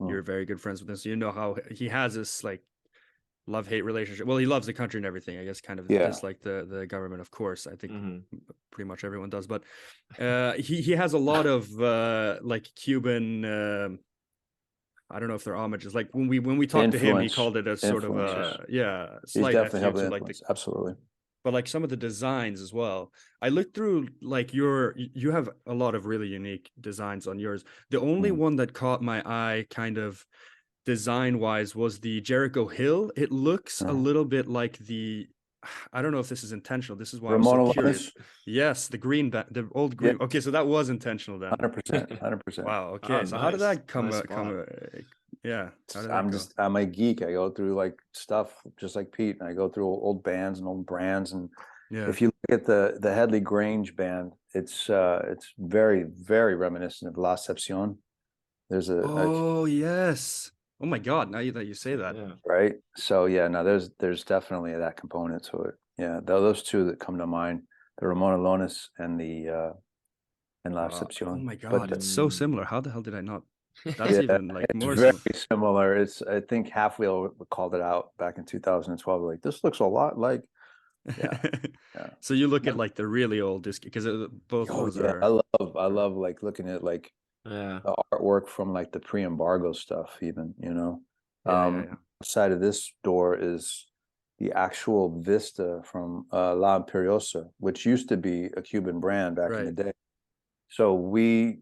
You're very good friends with him, so you know how he has this like love-hate relationship. Well, he loves the country and everything, I guess, kind of dislike the government, of course. I think pretty much everyone does, but he has a lot of like Cuban I don't know if they're homages. Like when we talked to him, he called it a sort of slight FU to like absolutely. But like some of the designs as well. I looked through like you have a lot of really unique designs on yours. The only one that caught my eye kind of design wise was the Jericho Hill. It looks a little bit like I don't know if this is intentional. This is why I'm so curious. Yes, the green, the old green. Okay, so that was intentional then. 100%. Wow. Okay, so how did that come? Yeah, I'm a geek. I go through like stuff just like Pete, and I go through old bands and old brands. And if you look at the Headley Grange band, it's very, very reminiscent of La Excepción. There's yes. Oh my God! Now that you say that, right? So there's definitely that component to it. Yeah, those two that come to mind: the Ramon Alonis and the and La Excepción. Oh my God, it's so similar. How the hell did I not? That's even like more very similar. I think Half Wheel called it out back in 2012. Like, this looks a lot like. Yeah. So you look at like the really old disc, because both of those are. I love like looking at like the artwork from like the pre-embargo stuff, even, you know. Outside of this door is the actual Vista from La Imperiosa, which used to be a Cuban brand back in the day. So we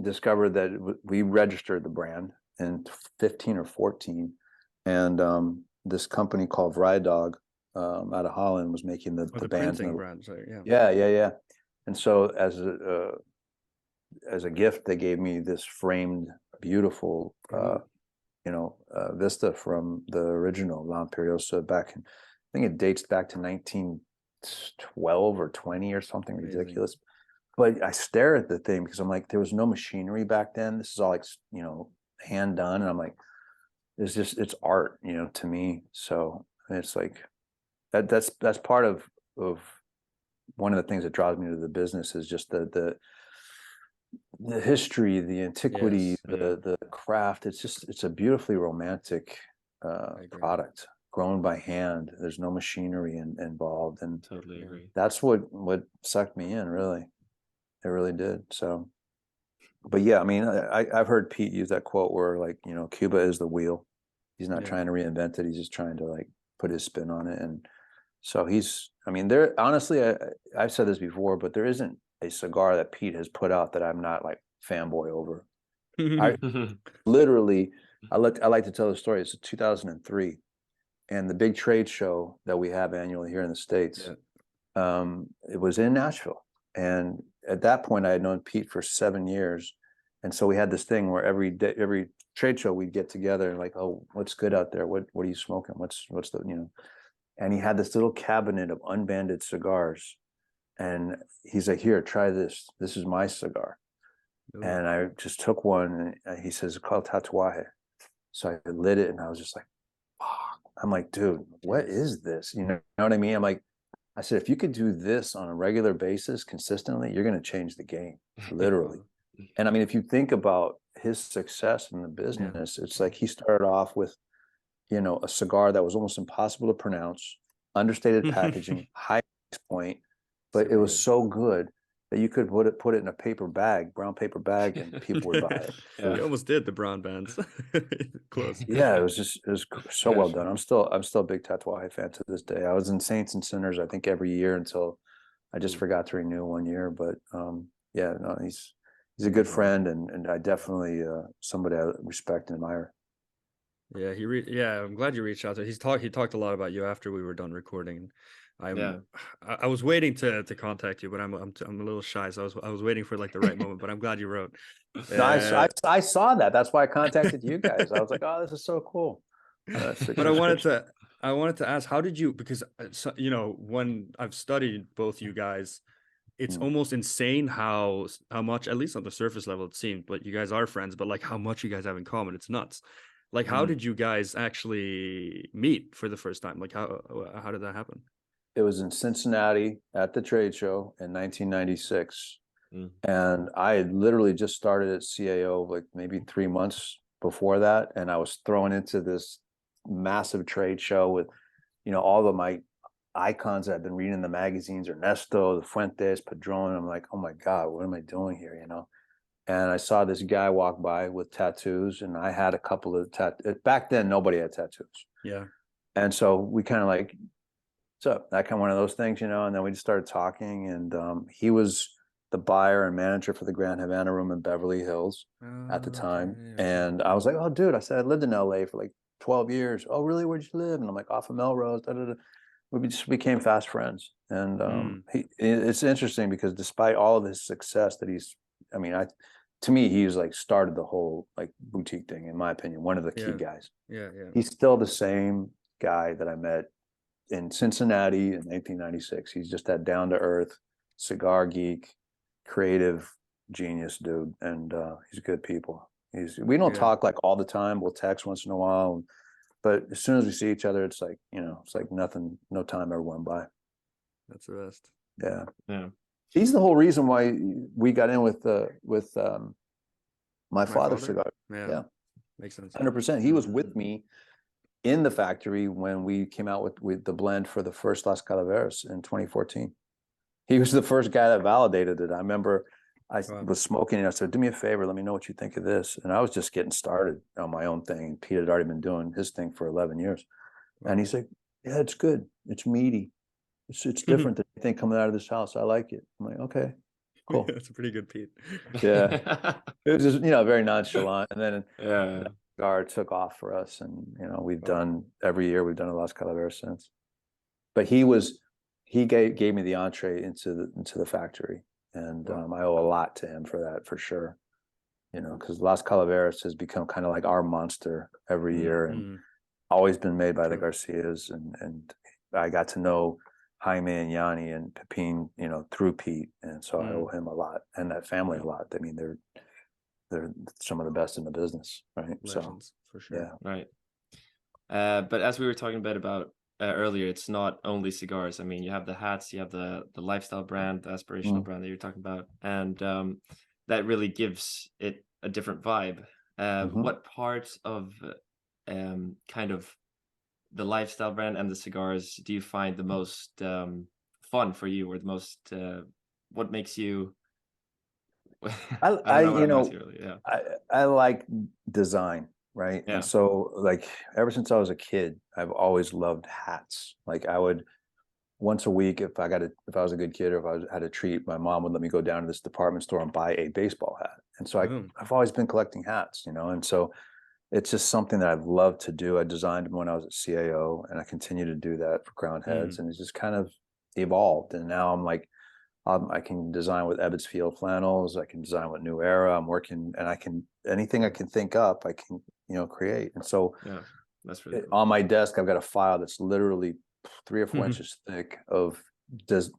discovered that we registered the brand in 15 or 14, and this company called Vrydog out of Holland was making the bands. Yeah. And so as a gift, they gave me this framed, beautiful, Vista from the original La Imperiosa back in, I think it dates back to 1912 or 20 or something ridiculous. but I stare at the thing because I'm like, there was no machinery back then. This is all like, hand done. And I'm like, it's art, to me. So it's like that's part of one of the things that draws me to the business is just the history, the antiquity, the craft. It's a beautifully romantic product grown by hand. There's no machinery involved, and Totally agree. that's what sucked me in, really. It really did. So, but yeah, I mean, I've heard Pete use that quote where, like, Cuba is the wheel. He's not trying to reinvent it. He's just trying to, like, put his spin on it. And so there, honestly, I've said this before, but there isn't a cigar that Pete has put out that I'm not, like, fanboy over. I literally, I like to tell the story. It's 2003, and the big trade show that we have annually here in the States, it was in Nashville. And at that point, I had known Pete for 7 years. And so we had this thing where every trade show we'd get together and, like, oh, what's good out there? What are you smoking? What's the, and he had this little cabinet of unbanded cigars. And he's like, here, try this. This is my cigar. Ooh. And I just took one, and he says, it's called Tatuaje. So I lit it, and I was just like, fuck. I'm like, dude, what is this? You know what I mean? I'm like, I said, if you could do this on a regular basis consistently, you're going to change the game, literally. And I mean, if you think about his success in the business, it's like he started off with, a cigar that was almost impossible to pronounce, understated packaging, high price point, but it was so good that you could put it in a brown paper bag, and people would buy it. You almost did the brown bands. Close. Yeah, it was so well done. I'm still a big Tatuaje fan to this day. I was in Saints and Sinners, I think, every year until I just forgot to renew one year. But no, he's a good friend, and I definitely somebody I respect and admire. Yeah, I'm glad you reached out to him. He talked a lot about you after we were done recording. I was waiting to contact you, but I'm a little shy, so I was waiting for, like, the right moment. But I'm glad you wrote. No, I saw that. That's why I contacted you guys. I was like, oh, this is so cool. But I wanted to ask, how did you? Because when I've studied both you guys, it's almost insane how much, at least on the surface level, it seemed. But you guys are friends, but, like, how much you guys have in common, it's nuts. Like, how did you guys actually meet for the first time? Like, how did that happen? It was in Cincinnati at the trade show in 1996. And I had literally just started at CAO, like, maybe 3 months before that. And I was thrown into this massive trade show with, all of my icons that I've been reading in the magazines, Ernesto, the Fuentes, Padron. I'm like, oh my God, what am I doing here? And I saw this guy walk by with tattoos, and I had a couple of tattoos. Back then, nobody had tattoos. Yeah. And so we kind of like, so that kind of one of those things, and then we just started talking, and he was the buyer and manager for the Grand Havana room in Beverly Hills at the time. Okay. And I was like, oh, dude, I said, I lived in LA for like 12 years. Oh, really? Where'd you live? And I'm like, off of Melrose. We just became fast friends. And it's interesting because despite all of his success that to me, he's like started the whole, like, boutique thing, in my opinion, one of the key guys. Yeah. He's still the same guy that I met in Cincinnati in 1996. He's just that down-to-earth cigar geek, creative genius dude. And he's good people. We don't talk, like, all the time. We'll text once in a while, but as soon as we see each other, it's like, it's like nothing, no time ever went by. That's the best. Yeah. He's the whole reason why we got in with my father's cigar. Yeah. Makes sense. 100%. He was with me in the factory when we came out with the blend for the first Las Calaveras in 2014. He was the first guy that validated it. I remember I was smoking, and I said, do me a favor, let me know what you think of this. And I was just getting started on my own thing. Pete had already been doing his thing for 11 years. And he's like, yeah, it's good. It's meaty. It's different than anything coming out of this house. I like it. I'm like, okay, cool. That's a pretty good Pete. Yeah. It was just, very nonchalant. And then the cigar took off for us. And, we've done every year, we've done a Las Calaveras since. But he gave me the entree into the factory. And I owe a lot to him for that, for sure. Because Las Calaveras has become kind of like our monster every year, and always been made by the Garcias. And I got to know Jaime and Yanni and Pepin, through Pete. And And so I owe him a lot, and that family a lot. I mean, they're some of the best in the business, right? Legends, for sure. Yeah. Right. But as we were talking about earlier, it's not only cigars. I mean, you have the hats, you have the lifestyle brand, the aspirational brand that you're talking about, and that really gives it a different vibe. What parts of kind of the lifestyle brand and the cigars do you find the most fun for you, or the most what makes you I don't know what I'm asking really. Yeah. I like design, right? Yeah. And so like ever since I was a kid, I've always loved hats. Like I would once a week, if I was a good kid, or if I had a treat, my mom would let me go down to this department store and buy a baseball hat. And so I've always been collecting hats, you know, and so it's just something that I've loved to do. I designed them when I was at CAO, and I continue to do that for Crown Heads, and it's just kind of evolved. And now I'm like, I can design with Ebbets Field flannels. I can design with New Era. I'm working, and I can, anything I can think up, I can, you know, create. And so yeah, that's really cool. On my desk, I've got a file that's literally 3 or 4 inches thick of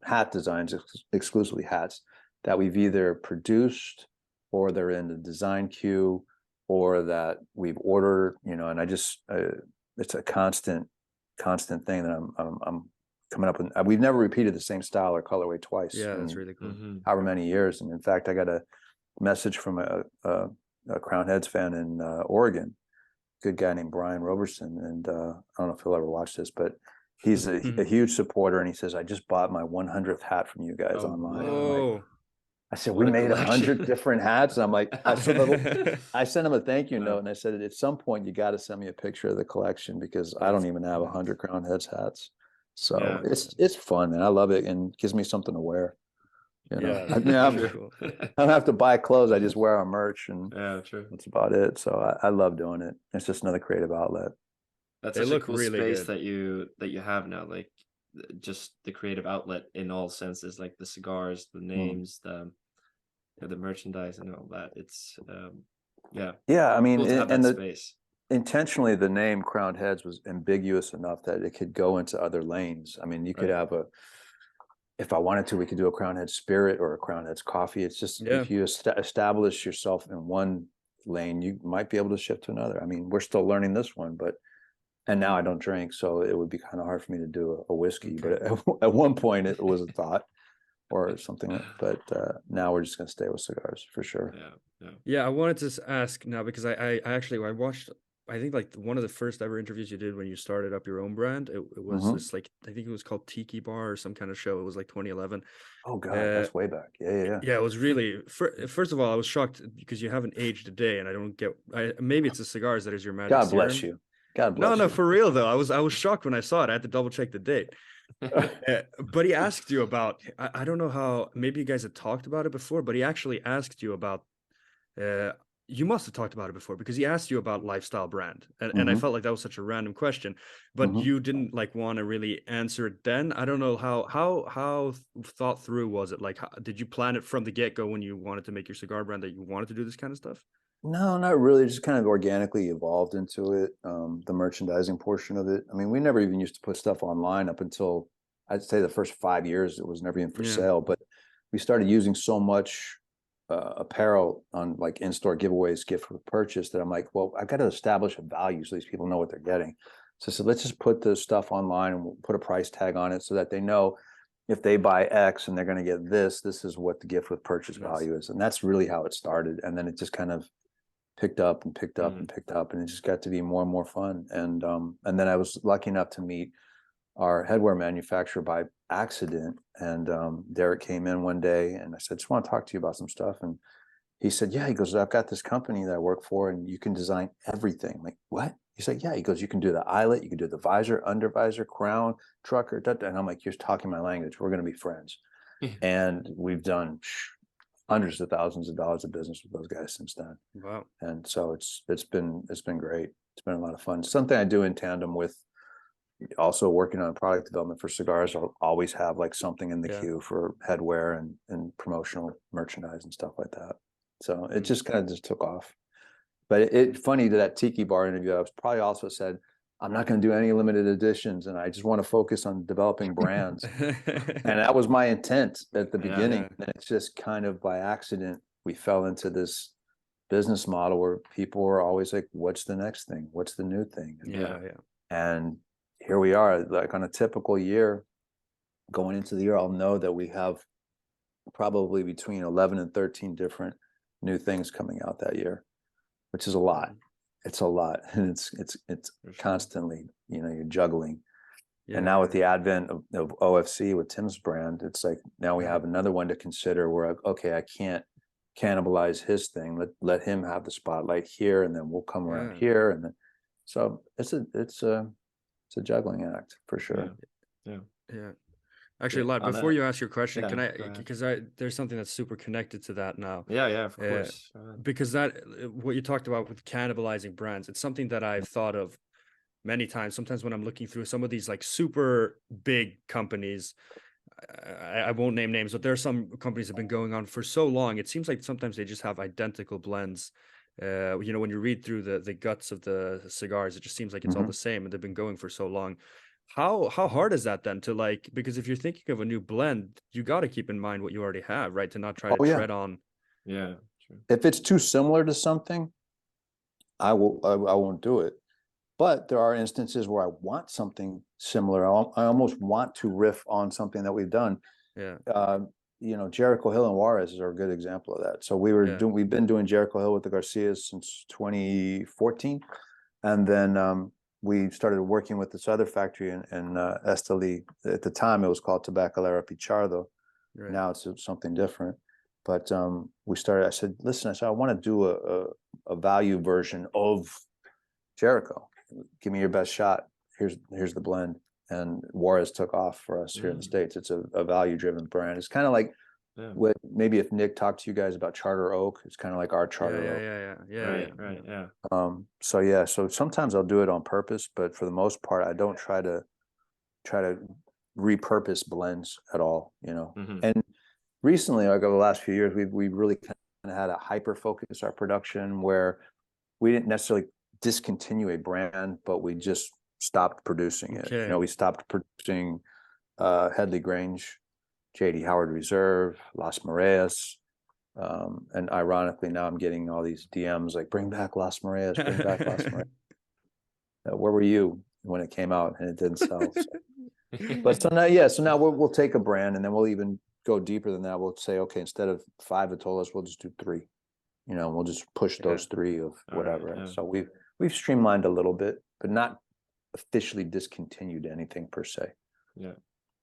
hat designs, exclusively hats that we've either produced, or they're in the design queue, or that we've ordered, you know. And I just, it's a constant thing that I'm coming up with. We've never repeated the same style or colorway twice. Yeah, that's really cool. However many years. And in fact, I got a message from a Crown Heads fan in Oregon, good guy named Brian Roberson, and I don't know if he'll ever watch this, but he's a huge supporter, and he says, I just bought my 100th hat from you guys online. Oh, I said, we made 100 different hats. And I'm like, I sent him a thank you note, and I said, at some point you got to send me a picture of the collection, because I don't even have 100 Crown Heads hats. So it's fun, and I love it, and gives me something to wear. You know, I mean, I don't have to buy clothes. I just wear our merch, and that's about it. So I love doing it. It's just another creative outlet. That's such a cool space that you have now, like just the creative outlet in all senses, like the cigars, the names, the merchandise, and all that. It's I mean, cool to have that space. Intentionally, the name Crowned Heads was ambiguous enough that it could go into other lanes. I mean, you could have if I wanted to, we could do a Crowned Heads Spirit or a Crowned Heads Coffee. It's just, if you establish yourself in one lane, you might be able to shift to another. I mean, we're still learning this one, and now I don't drink, so it would be kind of hard for me to do a whiskey. But at one point it was a thought or something, but now we're just going to stay with cigars for sure. Yeah, I wanted to ask now, because I actually watched, I think like one of the first ever interviews you did when you started up your own brand. It was this, like, I think it was called Tiki Bar or some kind of show. It was like 2011. Oh God, that's way back. Yeah. It was really, first of all, I was shocked because you haven't aged a day, and I don't get, maybe it's the cigars that is your magic. God bless you. God bless you. No, for real though. I was shocked when I saw it. I had to double check the date. But he asked you about, I don't know how, maybe you guys had talked about it before, but he actually asked you about, you must have talked about it before, because he asked you about lifestyle brand, and I felt like that was such a random question, but you didn't like want to really answer it then. I don't know how thought through was it? Like, did you plan it from the get-go when you wanted to make your cigar brand that you wanted to do this kind of stuff? No, not really. Just kind of organically evolved into it. The merchandising portion of it. I mean, we never even used to put stuff online up until, I'd say, the first 5 years. It was never even for sale, but we started using so much apparel on like in-store giveaways, gift with purchase, that I'm like, well, I've got to establish a value so these people know what they're getting. So let's just put the stuff online, and we'll put a price tag on it so that they know if they buy X and they're going to get this is what the gift with purchase value is. And that's really how it started. And then it just kind of picked up, and it just got to be more and more fun. And then I was lucky enough to meet our headwear manufacturer by accident. And Derek came in one day, and I said, just want to talk to you about some stuff. And he said, yeah, he goes, I've got this company that I work for, and you can design everything. I'm like, what? He said, yeah. He goes, you can do the eyelet, you can do the visor, under visor, crown, trucker, and I'm like, you're talking my language. We're going to be friends. And we've done hundreds of thousands of dollars of business with those guys since then. Wow. And so it's been great. It's been a lot of fun. Something I do in tandem with also working on product development for cigars. I'll always have like something in the queue for headwear and promotional merchandise and stuff like that. So it just kind of just took off. But it funny, to that Tiki Bar interview, I was probably also said, I'm not going to do any limited editions, and I just want to focus on developing brands. And that was my intent at the beginning. And it's just kind of by accident, we fell into this business model where people were always like, what's the next thing? What's the new thing? And here we are, like on a typical year, going into the year, I'll know that we have probably between 11 and 13 different new things coming out that year, which is a lot. It's a lot. And it's constantly, you know, you're juggling. And now with the advent of OFC with Tim's brand, it's like now we have another one to consider where, okay, I can't cannibalize his thing. Let him have the spotlight here, and then we'll come around here. And then, so it's a juggling act for sure. Yeah. Actually, Lad, before you ask your question, can I, because there's something that's super connected to that now. Yeah, of course. Because what you talked about with cannibalizing brands, it's something that I've thought of many times. Sometimes when I'm looking through some of these like super big companies, I won't name names, but there are some companies that have been going on for so long. It seems like sometimes they just have identical blends. You know, when you read through the guts of the cigars, it just seems like it's all the same, and they've been going for so long. How hard is that then to like, because if you're thinking of a new blend, you got to keep in mind what you already have, right? To not try to tread on. Yeah. True. If it's too similar to something, I won't do it. But there are instances where I want something similar. I almost want to riff on something that we've done. You know, Jericho Hill and Juarez are a good example of that. So we've been doing Jericho Hill with the Garcias since 2014, and then we started working with this other factory in Esteli. At the time, it was called Tabacalera Pichardo. Now it's something different. But we started. I said, listen, I want to do a value version of Jericho. Give me your best shot. Here's the blend. And Juarez took off for us here in the States. It's a value-driven brand. It's kind of like what maybe if Nick talked to you guys about Charter Oak, it's kind of like our Charter Oak. So sometimes I'll do it on purpose, but for the most part, I don't try to repurpose blends at all, you know. And recently, like over the last few years, we really kind of had a hyper focus our production where we didn't necessarily discontinue a brand, but we just stopped producing it. You know, we stopped producing Headley Grange, JD Howard Reserve, Las Mareas. And ironically, now I'm getting all these DMs like, bring back Las Mareas, bring back Las Mareas. Where were you when it came out and it didn't sell? But so now we'll take a brand, and then we'll even go deeper than that. We'll say, okay, instead of 5 Atolas, we'll just do 3. You know, we'll just push those 3 of whatever. So we've streamlined a little bit, but not officially discontinued anything per se.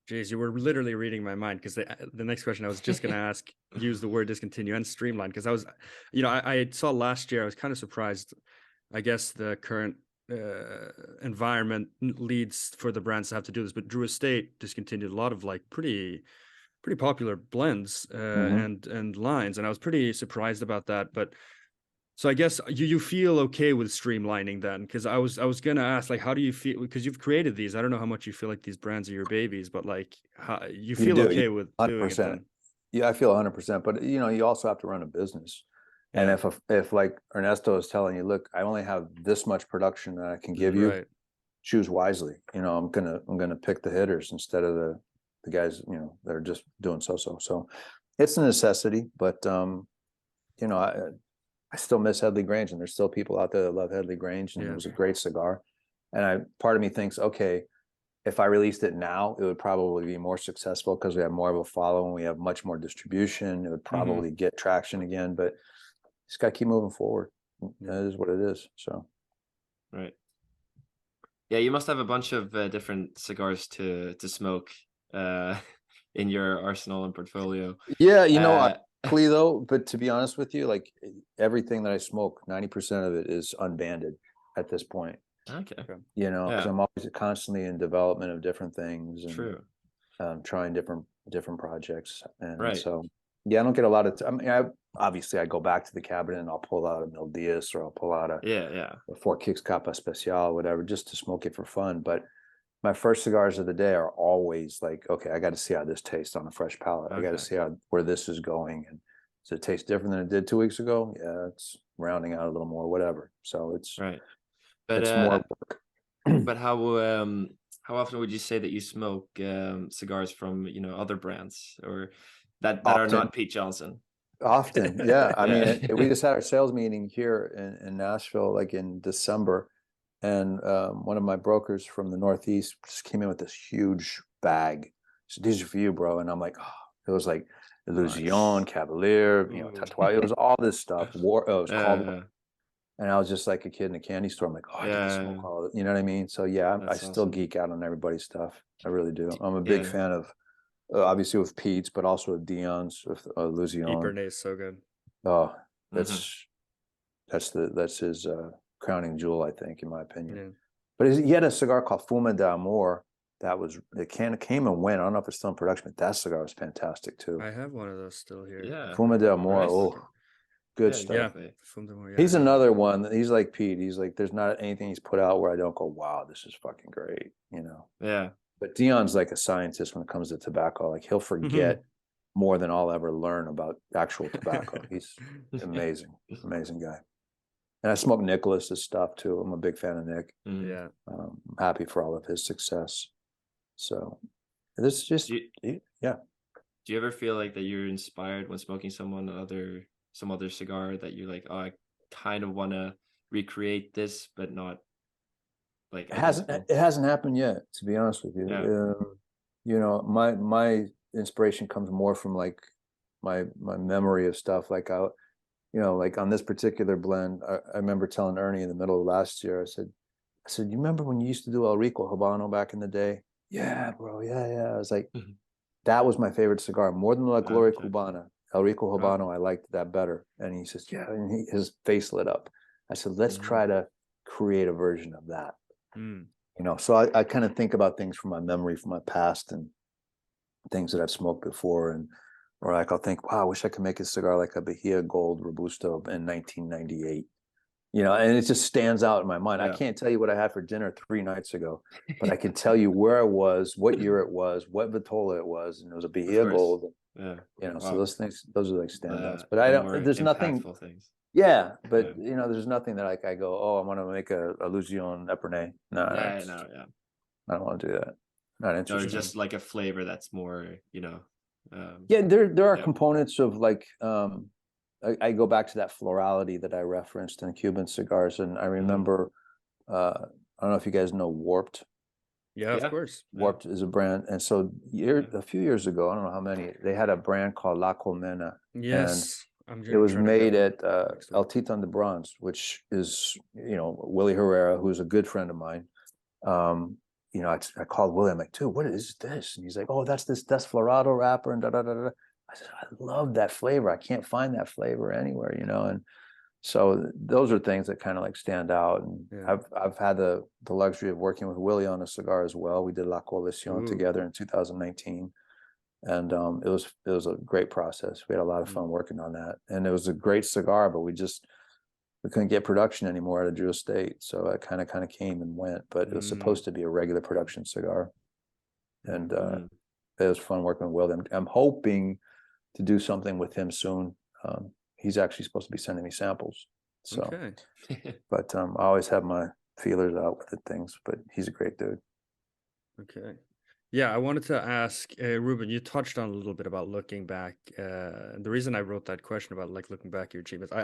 Jeez, you were literally reading my mind, because the next question I was just going to ask, use the word discontinue and streamline, because I was, you know, I saw last year, I was kind of surprised. I guess the current environment leads for the brands to have to do this, but Drew Estate discontinued a lot of like pretty popular blends and lines, and I was pretty surprised about that. But so I guess you feel okay with streamlining then, because I was gonna ask, like, how do you feel, because you've created these? I don't know how much you feel like these brands are your babies, but like, how you feel okay with 100%. Doing it then? Yeah, I feel 100%, but you know, you also have to run a business. And if like Ernesto is telling you, look, I only have this much production that I can give you, choose wisely. You know, I'm gonna pick the hitters instead of the guys, you know, that are just doing so. So it's a necessity, but you know, I still miss Headley Grange, and there's still people out there that love Headley Grange, and it was a great cigar. And part of me thinks, okay, if I released it now, it would probably be more successful because we have more of a following, we have much more distribution, it would probably get traction again, but just got to keep moving forward. That is what it is. So, yeah, you must have a bunch of different cigars to smoke in your arsenal and portfolio. Yeah, you know, though, but to be honest with you, like everything that I smoke, 90% of it is unbanded at this point. Okay. You know, because I'm always constantly in development of different things and trying different projects. And so, yeah, I don't get a lot of, I mean, obviously I go back to the cabinet and I'll pull out a Mil Diaz, or I'll pull out a 4 Kicks Capa Especial, whatever, just to smoke it for fun. But my first cigars of the day are always like, okay, I got to see how this tastes on a fresh palate. I got to see where this is going. And does it taste different than it did 2 weeks ago? Yeah, it's rounding out a little more, whatever. So it's but it's more work. But how often would you say that you smoke cigars from, you know, other brands or that are Often. not Pete Johnson? Often, yeah. I Yeah. mean, we just had our sales meeting here in Nashville, like in December, and one of my brokers from the Northeast just came in with this huge bag. So these are for you, bro. And I'm like, oh, it was like Illusion, Cavalier, you know, Ooh. Tatuaje. It was all this stuff. It was called, Yeah, and I was just like a kid in a candy store. I'm like, oh, I get to yeah, smoke all of it. You know what I mean? So yeah, I that's still awesome. geek out on everybody's stuff. I really do. I'm a big Yeah. fan of, obviously with Pete's, but also with Dion's, with Illusion. Epernay is so good. Oh, Mhm. that's his crowning jewel, I think, in my opinion. Yeah. But he had a cigar called Fuma d'Amour that was, it came and went. I don't know if it's still in production, but that cigar was fantastic too. I have one of those still here. Yeah. Fuma d'Amour, Nice. oh, good Yeah, stuff. Yeah. definitely. From the more, He's yeah. another one. He's like Pete. He's like, there's not anything he's put out where I don't go, wow, this is fucking great, you know. Yeah. But Dion's like a scientist when it comes to tobacco. Like he'll forget more than I'll ever learn about actual tobacco. He's amazing, amazing guy. And I smoke Nicholas's stuff too. I'm a big fan of Nick. Mhm. Yeah. I'm happy for all of his success. So this is just, yeah. Do you ever feel like that you're inspired when smoking some other cigar that you're like, oh, I kind of want to recreate this, but not like It hasn't happened yet, to be honest with you. Yeah. You know, my inspiration comes more from like my memory of stuff. Like you know, like on this particular blend, I remember telling Ernie in the middle of last year, I said, you remember when you used to do El Rico Habano back in the day? Yeah, bro. Yeah. I was like, that was my favorite cigar, more than La Gloria Cubana. El Rico Habano, I liked that better. And he says, yeah, and his face lit up. I said, let's try to create a version of that. You know, so I kind of think about things from my memory, from my past, and things that I've smoked before, and or like I'll think, wow, I wish I could make a cigar like a Bahia Gold Robusto in 1998. You know, and it just stands out in my mind. I can't tell you what I had for dinner 3 nights ago, but I can tell you where I was, what year it was, what Vitola it was, and it was a Bahia Gold. Yeah. You know, so those things, those are like standouts. But I don't. There's nothing. Things. Yeah, but you know, there's nothing that I go, oh, I want to make a Illusion Epernay. No, I don't want to do that. Not interested. Or just like a flavor that's more, you know. Yeah, there are components of like I go back to that florality that I referenced in Cuban cigars, and I remember I don't know if you guys know Warped. Yeah, of course. Warped is a brand, and so a few years ago, I don't know how many, they had a brand called La Colmena. Yes. It was made at El Titan de Bronze, which is, you know, Willie Herrera, who's a good friend of mine. You know, I called Willie. I'm like, dude, what is this? And he's like, oh, that's this Desflorado wrapper and da da da da. I said, I love that flavor. I can't find that flavor anywhere, you know. And so those are things that kind of like stand out. And I've had the luxury of working with Willie on a cigar as well. We did La Coalición together in 2019. And it was a great process. We had a lot of fun working on that, and it was a great cigar. But we couldn't get production anymore out of Drew Estate, so it kind of came and went. But it was supposed to be a regular production cigar, and it was fun working with Will. I'm hoping to do something with him soon. He's actually supposed to be sending me samples. So, but I always have my feelers out with things. But he's a great dude. Okay. Yeah, I wanted to ask Ruben, you touched on a little bit about looking back. The reason I wrote that question about like looking back at your achievements,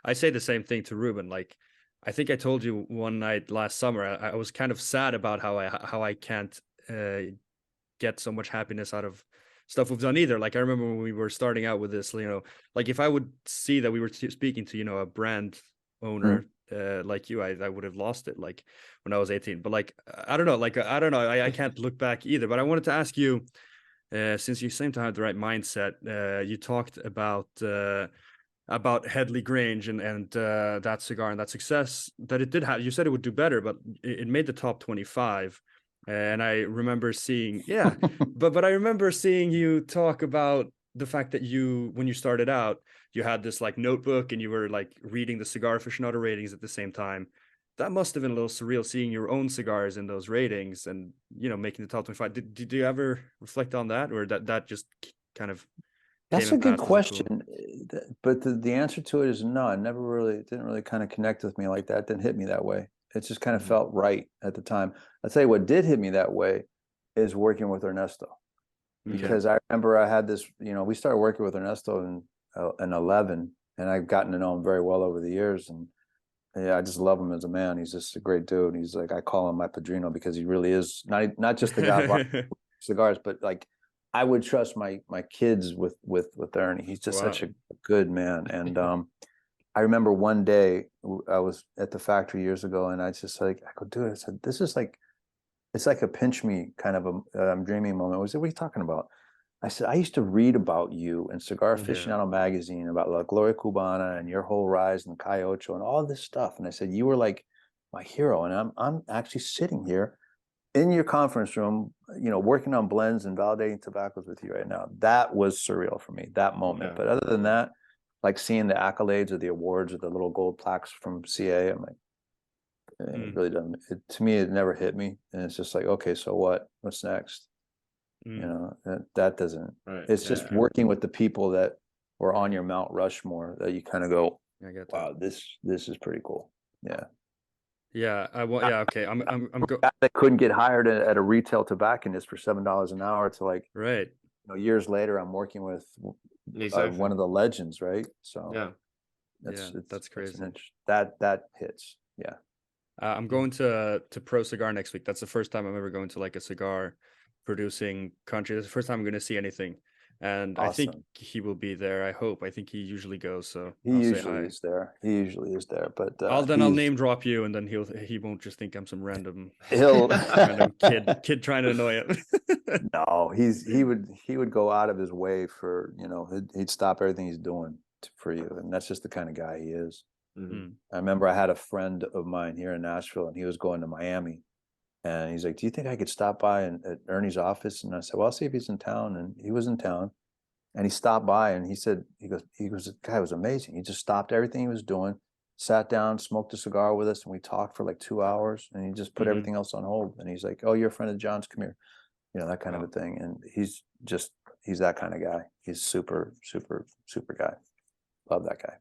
I say the same thing to Ruben. Like, I think I told you one night last summer, I was kind of sad about how I can't get so much happiness out of stuff we've done either. Like, I remember when we were starting out with this, you know, like if I would see that we were speaking to, you know, a brand owner like you, I would have lost it like when I was 18. But like I don't know, I can't look back either. But I wanted to ask you, since you seem to have the right mindset, you talked about Headley Grange and that cigar and that success that it did have. You said it would do better, but it made the top 25. And I remember seeing, but I remember seeing you talk about the fact that when you started out, you had this like notebook and you were like reading the Cigar Aficionado ratings at the same time. That must have been a little surreal seeing your own cigars in those ratings and, you know, making the top 25. Did you ever reflect on that, or that just kind of? That's a good question, but the answer to it is no. It didn't really kind of connect with me like that. It didn't hit me that way. It just kind of felt right at the time. I'll tell you what did hit me that way is working with Ernesto, because I remember I had this, we started working with Ernesto in 11, and I've gotten to know him very well over the years. And yeah, I just love him as a man. He's just a great dude. He's like, I call him my padrino because he really is not just the guy of cigars, but like I would trust my kids with Ernie. He's just such a good man. And I remember one day I was at the factory years ago, and I just like, I go, dude, I said, this is like, it's like a pinch me kind of a I'm dreaming moment. I said, what are you talking about? I said, I used to read about you in Cigar Aficionado magazine, about La Gloria Cubana and your whole rise and Calle Ocho and all this stuff. And I said, you were like my hero. And I'm actually sitting here in your conference room, working on blends and validating tobaccos with you right now. That was surreal for me, that moment. But other than that, like seeing the accolades or the awards or the little gold plaques from CA, I'm like, it really doesn't. To me, it never hit me, and it's just like, okay, so what? What's next? That doesn't. It's just working with the people that were on your Mount Rushmore that you kind of go, wow, this is pretty cool. Yeah. Okay. That couldn't get hired at a retail tobacconist for $7 an hour to like, right. Years later, I'm working with one of the legends, right? So that's crazy. That hits. Yeah. I'm going to Pro Cigar next week. That's the first time I'm ever going to like a cigar producing country. That's the first time I'm going to see anything, and awesome. I think he will be there. I think he usually goes. So he usually is there. But I'll name drop you, and then he won't just think I'm some random kid trying to annoy him. No, he would go out of his way for he'd stop everything he's doing for you, and that's just the kind of guy he is. I remember I had a friend of mine here in Nashville, and he was going to Miami, and he's like, do you think I could stop by at Ernie's office? And I said, well, I'll see if he's in town. And he was in town, and he stopped by, and he said, he goes, the guy was amazing. He just stopped everything he was doing, sat down, smoked a cigar with us, and we talked for like 2 hours, and he just put everything else on hold. And he's like, oh, you're a friend of John's, come here, that kind of a thing. And he's that kind of guy. He's super, super, super guy. Love that guy.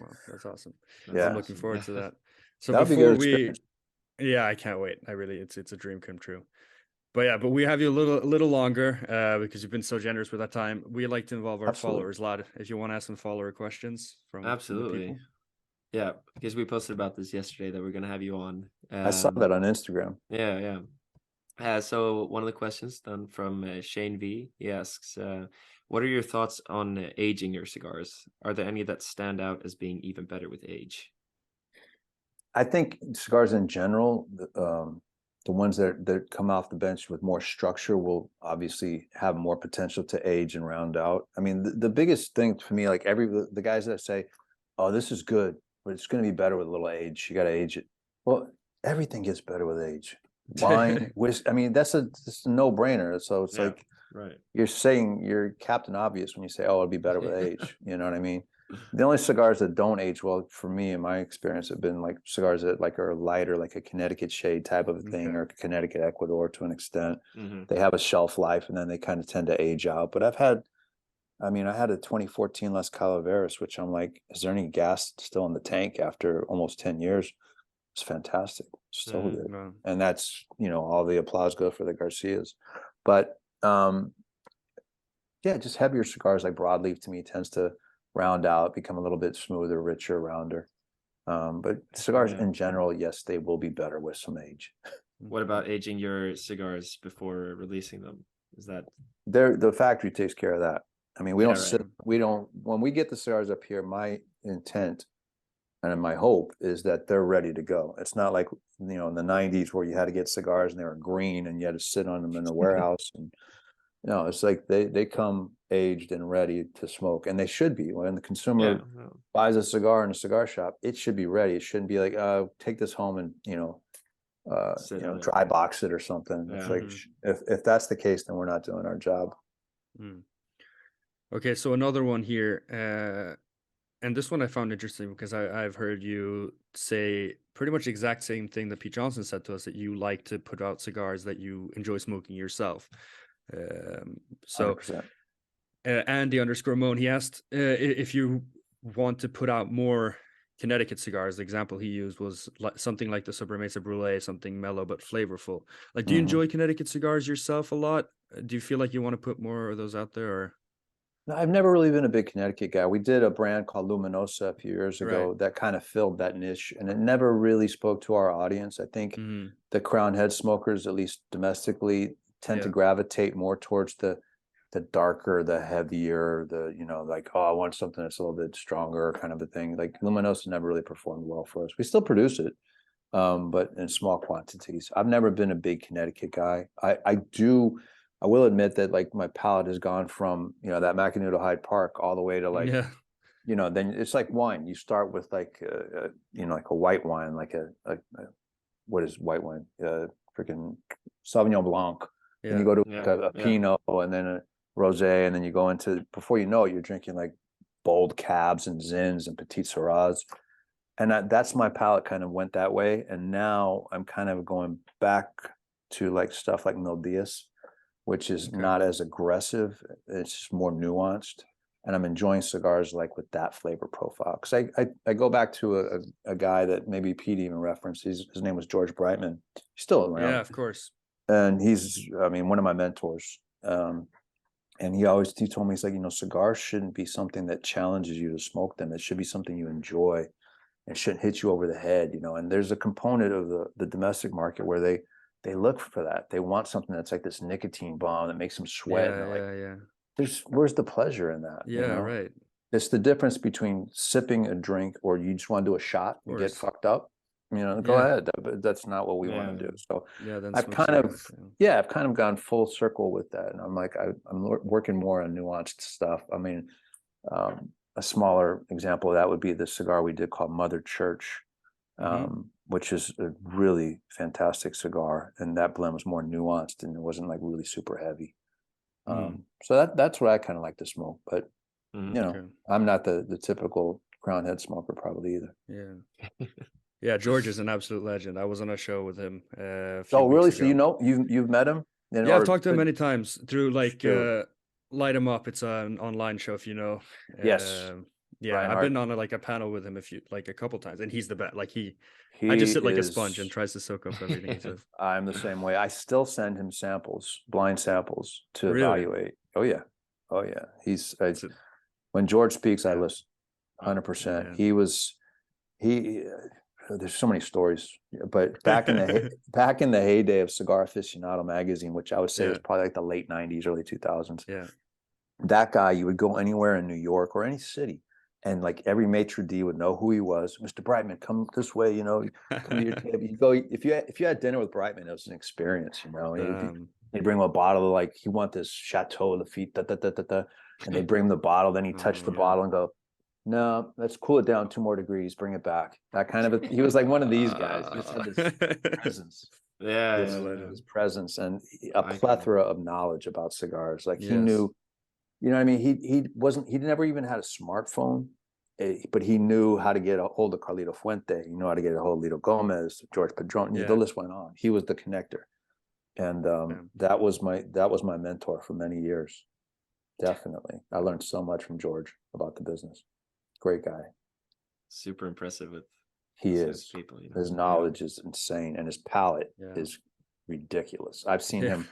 Well, that's awesome. I'm looking forward to that. So that'd before I can't wait. It's a dream come true. But we have you a little longer because you've been so generous with that time. We like to involve our followers, lad. If you want to ask some follower questions from absolutely, yeah, because we posted about this yesterday that we're gonna have you on. I saw that on Instagram. Yeah. So one of the questions done from Shane V. He asks, what are your thoughts on aging your cigars? Are there any that stand out as being even better with age? I think cigars in general, the ones that come off the bench with more structure will obviously have more potential to age and round out. I mean, the biggest thing for me, like the guys that say, oh, this is good, but it's going to be better with a little age. You got to age it. Well, everything gets better with age. Wine, whiskey. I mean, that's a no-brainer. So it's like, you're saying you're Captain Obvious when you say, oh, it'll be better with age. You know what I mean? The only cigars that don't age well for me, in my experience, have been like cigars that like are lighter, like a Connecticut shade type of a thing, or Connecticut Ecuador to an extent. They have a shelf life, and then they kind of tend to age out. But I had a 2014 Las Calaveras, which I'm like, is there any gas still in the tank after almost 10 years? It's fantastic. So good. And that's, all the applause goes for the Garcias. But just heavier cigars like broadleaf to me tends to round out, become a little bit smoother, richer, rounder. But cigars in general, yes, they will be better with some age. What about aging your cigars before releasing them? Is that the factory takes care of that? I mean, we don't when we get the cigars up here, my intent and my hope is that they're ready to go. It's not like, in the 90s where you had to get cigars and they were green and you had to sit on them in the warehouse. And it's like they come aged and ready to smoke, and they should be. When the consumer buys a cigar in a cigar shop, it should be ready. It shouldn't be like, take this home and dry box it or something. It's like, if that's the case, then we're not doing our job. Okay, so another one here, and this one I found interesting because I've heard you say pretty much the exact same thing that Pete Johnson said to us, that you like to put out cigars that you enjoy smoking yourself. So 100%. Andy _Moan, he asked if you want to put out more Connecticut cigars, the example he used was like something like the Sobremesa Brulee, something mellow but flavorful. Like, do you enjoy Connecticut cigars yourself a lot? Do you feel like you want to put more of those out there? Or No, I've never really been a big Connecticut guy. We did a brand called Luminosa a few years ago right, that kind of filled that niche, and it never really spoke to our audience. I think the Crown Head smokers, at least domestically, tend to gravitate more towards the darker, the heavier, the, you know, like, oh, I want something that's a little bit stronger kind of a thing. Like Luminosa never really performed well for us. We still produce it, but in small quantities. I've never been a big Connecticut guy. I will admit that like my palate has gone from, you know, that Macanudo Hyde Park all the way to like, you know, then it's like wine. You start with like, you know, like a white wine, like a what is white wine? Freaking Sauvignon Blanc. Then you go to like a Pinot and then a Rosé, and then you go into, before you know it, you're drinking like bold cabs and Zins and Petit Syrahs. And that's my palate kind of went that way. And now I'm kind of going back to like stuff like Mil Días, which is not as aggressive. It's just more nuanced. And I'm enjoying cigars like with that flavor profile. Because I go back to a guy that maybe Pete even referenced. His name was George Brightman. He's still around. Yeah, of course. And he's, I mean, one of my mentors. And he told me, he's like, you know, cigars shouldn't be something that challenges you to smoke them. It should be something you enjoy. It shouldn't hit you over the head, you know. And there's a component of the domestic market where they look for that. They want something that's like this nicotine bomb that makes them sweat. Where's the pleasure in that? Yeah, you know? right. It's the difference between sipping a drink or you just want to do a shot and get fucked up. You know, go ahead. But that's not what we want to do. So I've kind of gone full circle with that. And I'm like, I'm working more on nuanced stuff. I mean, a smaller example of that would be the cigar we did called Mother Church, which is a really fantastic cigar. And that blend was more nuanced and it wasn't like really super heavy. So that's what I kind of like to smoke. But, you know, I'm not the typical Crown Head smoker probably either. Yeah. Yeah, George is an absolute legend. I was on a show with him oh, really? Ago. So you know, you've met him? Yeah, I've talked to him many times through like Light Him Up. It's an online show, if you know. Yes. Yeah, I've been on a panel with him a couple times, and he's the best. Like I just sit like a sponge and tries to soak up everything he says. I'm the same way. I still send him samples, blind samples to evaluate. Oh yeah. When George speaks, I listen 100%. There's so many stories, but back in the heyday of Cigar Aficionado magazine, which I would say was probably like the late 90s, early 2000s. Yeah. That guy, you would go anywhere in New York or any city, and like every maitre d' would know who he was. Mr. Brightman, come this way, you know. Come to your table. You go, if you had dinner with Brightman, it was an experience, you know. He'd bring him a bottle of like, he want this Chateau Lafite, and they bring him the bottle. Then he touch the bottle and go, no, let's cool it down 2 more degrees, bring it back. That kind of he was like one of these guys. He just had this presence. His presence and a plethora of knowledge about cigars. Like he knew, you know what I mean? He never even had a smartphone, but he knew how to get a hold of Carlito Fuente. He knew how to get a hold of Lito Gomez, George Padron. The list went on. He was the connector. And that was my mentor for many years. Definitely. I learned so much from George about the business. Great guy. Super impressive with people. You know? His knowledge is insane, and his palate is ridiculous. I've seen him.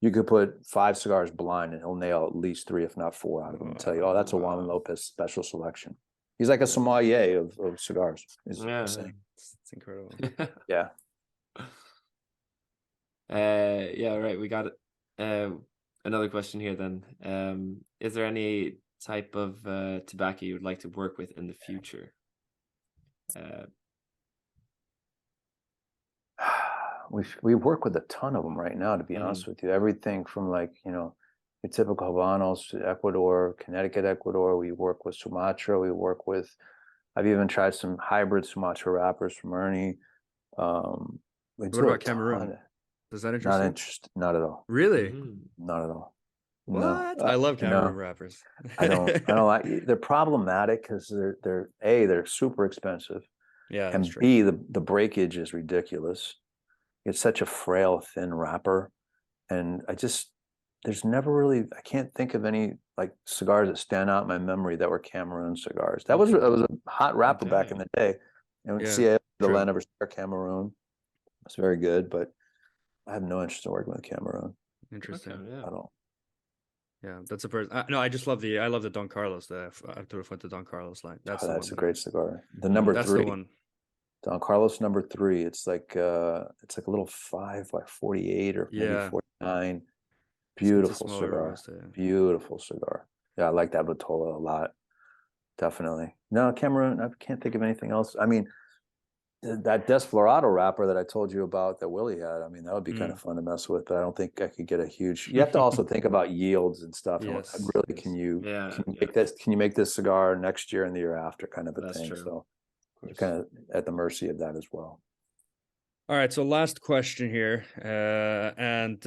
You could put 5 cigars blind, and he'll nail at least 3, if not 4, out of them. And tell you, oh, that's a Juan Lopez special selection. He's like a sommelier of cigars. It's insane. It's incredible. Yeah. Right. We got another question here. Then, is there any type of tobacco you would like to work with in the future? We work with a ton of them right now, to be honest with you. Everything from like, you know, the typical Habanos to Ecuador, Connecticut, Ecuador. We work with Sumatra. I've even tried some hybrid Sumatra wrappers from Ernie. What about Cameroon? Does that interest you? Not at all. Really? Not at all. What? No, I love Cameroon wrappers. I don't like. They're problematic because they're super expensive. Yeah, and B, the breakage is ridiculous. It's such a frail, thin wrapper, and there's never really, I can't think of any like cigars that stand out in my memory that were Cameroon cigars. That was a hot wrapper back in the day. And Yeah, CA, the true. Land of Cameroon. It's very good, but I have no interest in working with Cameroon. Interesting. Okay, yeah. I don't. Yeah, that's a person. No, I just love I love the Don Carlos, the Arturo Fuente Don Carlos line. That's the That's one a great cigar. The number that's 3. the one. Don Carlos number 3. It's like a little 5 by 48 or maybe Yeah. 49. It's a Beautiful smaller cigar. robusta, yeah. Beautiful cigar. Yeah, I like that Vitola a lot. Definitely. No, Cameroon, I can't think of anything else. I mean, that Desflorado wrapper that I told you about that Willie had, I mean, that would be kind of fun to mess with, but I don't think I could get a huge. You have to also think about yields and stuff. Yes. And really, Yes. can you Yeah, make this? Can you make this cigar next year and the year after, kind of a That's thing? true. So Of you're course. kind of at the mercy of that as well. All right, so last question here, and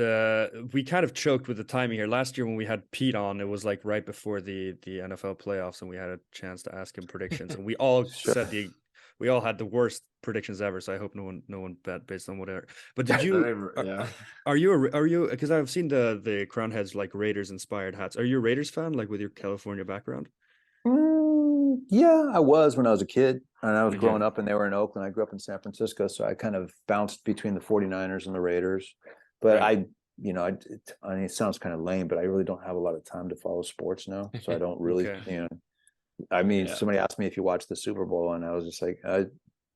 we kind of choked with the timing here. Last year when we had Pete on, it was like right before the NFL playoffs, and we had a chance to ask him predictions, and we all Sure. said we all had the worst predictions ever. So I hope no one bet based on whatever. But did you? Yeah. Are you? Because I've seen the Crown Heads like Raiders inspired hats. Are you a Raiders fan, like with your California background? Yeah, I was when I was a kid, and I was Okay. growing up, and they were in Oakland. I grew up in San Francisco, so I kind of bounced between the 49ers and the Raiders. But Right. I mean, it sounds kind of lame, but I really don't have a lot of time to follow sports now, so I don't really, Okay. I mean, Yeah. somebody asked me if you watched the Super Bowl, and I was just like,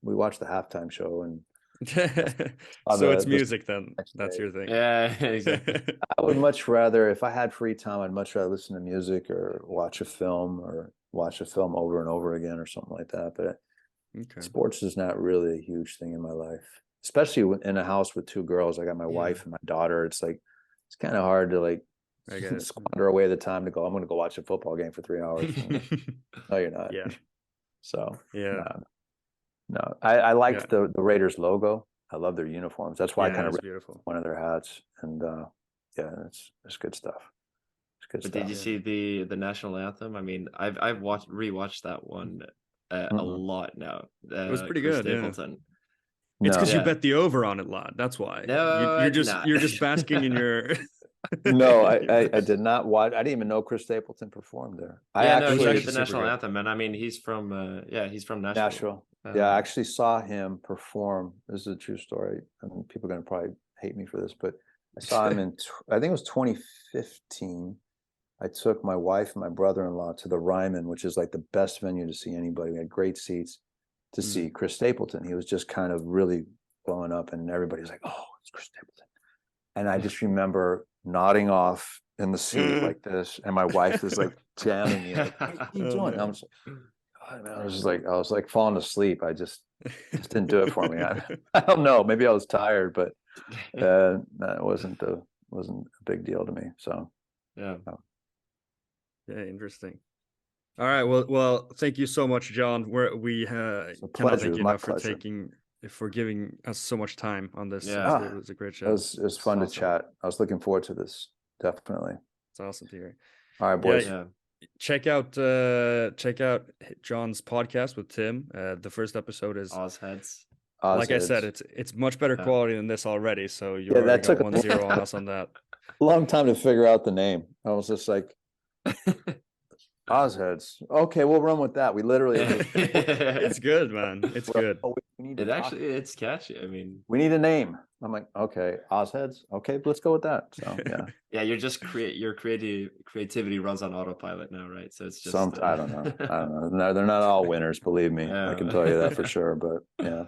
we watched the halftime show, and So it's music then. That's your thing. Yeah, exactly. I would much rather, if I had free time, I'd much rather listen to music or watch a film over and over again or something like that. But Okay. sports is not really a huge thing in my life, especially in a house with 2 girls. I got my wife and my daughter. It's like, it's kind of hard to like squander away the time to go, I'm going to go watch a football game for 3 hours. No, you're not. Yeah. So Yeah. no. I liked the Raiders logo. I love their uniforms. That's why I kind of beautiful. one of their hats. And it's good stuff. It's good But stuff. did you see the national anthem? I mean, I've rewatched that one a lot now. It was pretty Chris good. Stapleton. Yeah. It's because you Yeah. bet the over on it a lot. That's why. No, I did not. You're just basking in your. No, I did not watch. I didn't even know Chris Stapleton performed there. No, he actually did the super national good. anthem, and I mean, he's from Nashville. Nashville. Yeah, I actually saw him perform. This is a true story. I mean, people are going to probably hate me for this, but I saw him in, I think it was 2015. I took my wife and my brother-in-law to the Ryman, which is like the best venue to see anybody. We had great seats to see Chris Stapleton. He was just kind of really blowing up, and everybody's like, "Oh, it's Chris Stapleton." And I just remember nodding off in the seat like this, and my wife was like jamming me, like, "What are you doing?" And I was like falling asleep. I just didn't do it for me. I don't know. Maybe I was tired, but that wasn't a big deal to me. So yeah. Yeah, interesting. All right. Well, thank you so much, John. We cannot thank you enough for giving us so much time on this. Yeah. It was a great show. It was fun to chat. I was looking forward to this. Definitely. It's awesome to hear. All right, boys. Yeah. Check out John's podcast with Tim. The first episode is Ozheads. Like I said, it's much better quality than this already. So you already that got took 1-0 on us on that. A long time to figure out the name. I was just like, Ozheads. Okay, we'll run with that. We literally. It's good, man. It's good. It's catchy. I mean, we need a name. I'm like, okay, Ozheads. Okay, let's go with that. So yeah. Yeah, you're just your creativity runs on autopilot now, right? So it's just I don't know. No, they're not all winners, believe me. I can tell you that for sure. But yeah.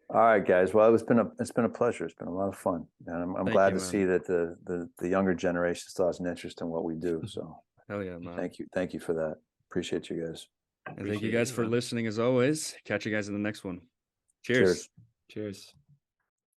All right, guys. Well, it's been a pleasure. It's been a lot of fun, and I'm glad to see that the younger generation still has an interest in what we do. So hell yeah, man. Thank you for that. Appreciate you guys. And thank you guys for listening as always. Catch you guys in the next one. Cheers. Cheers.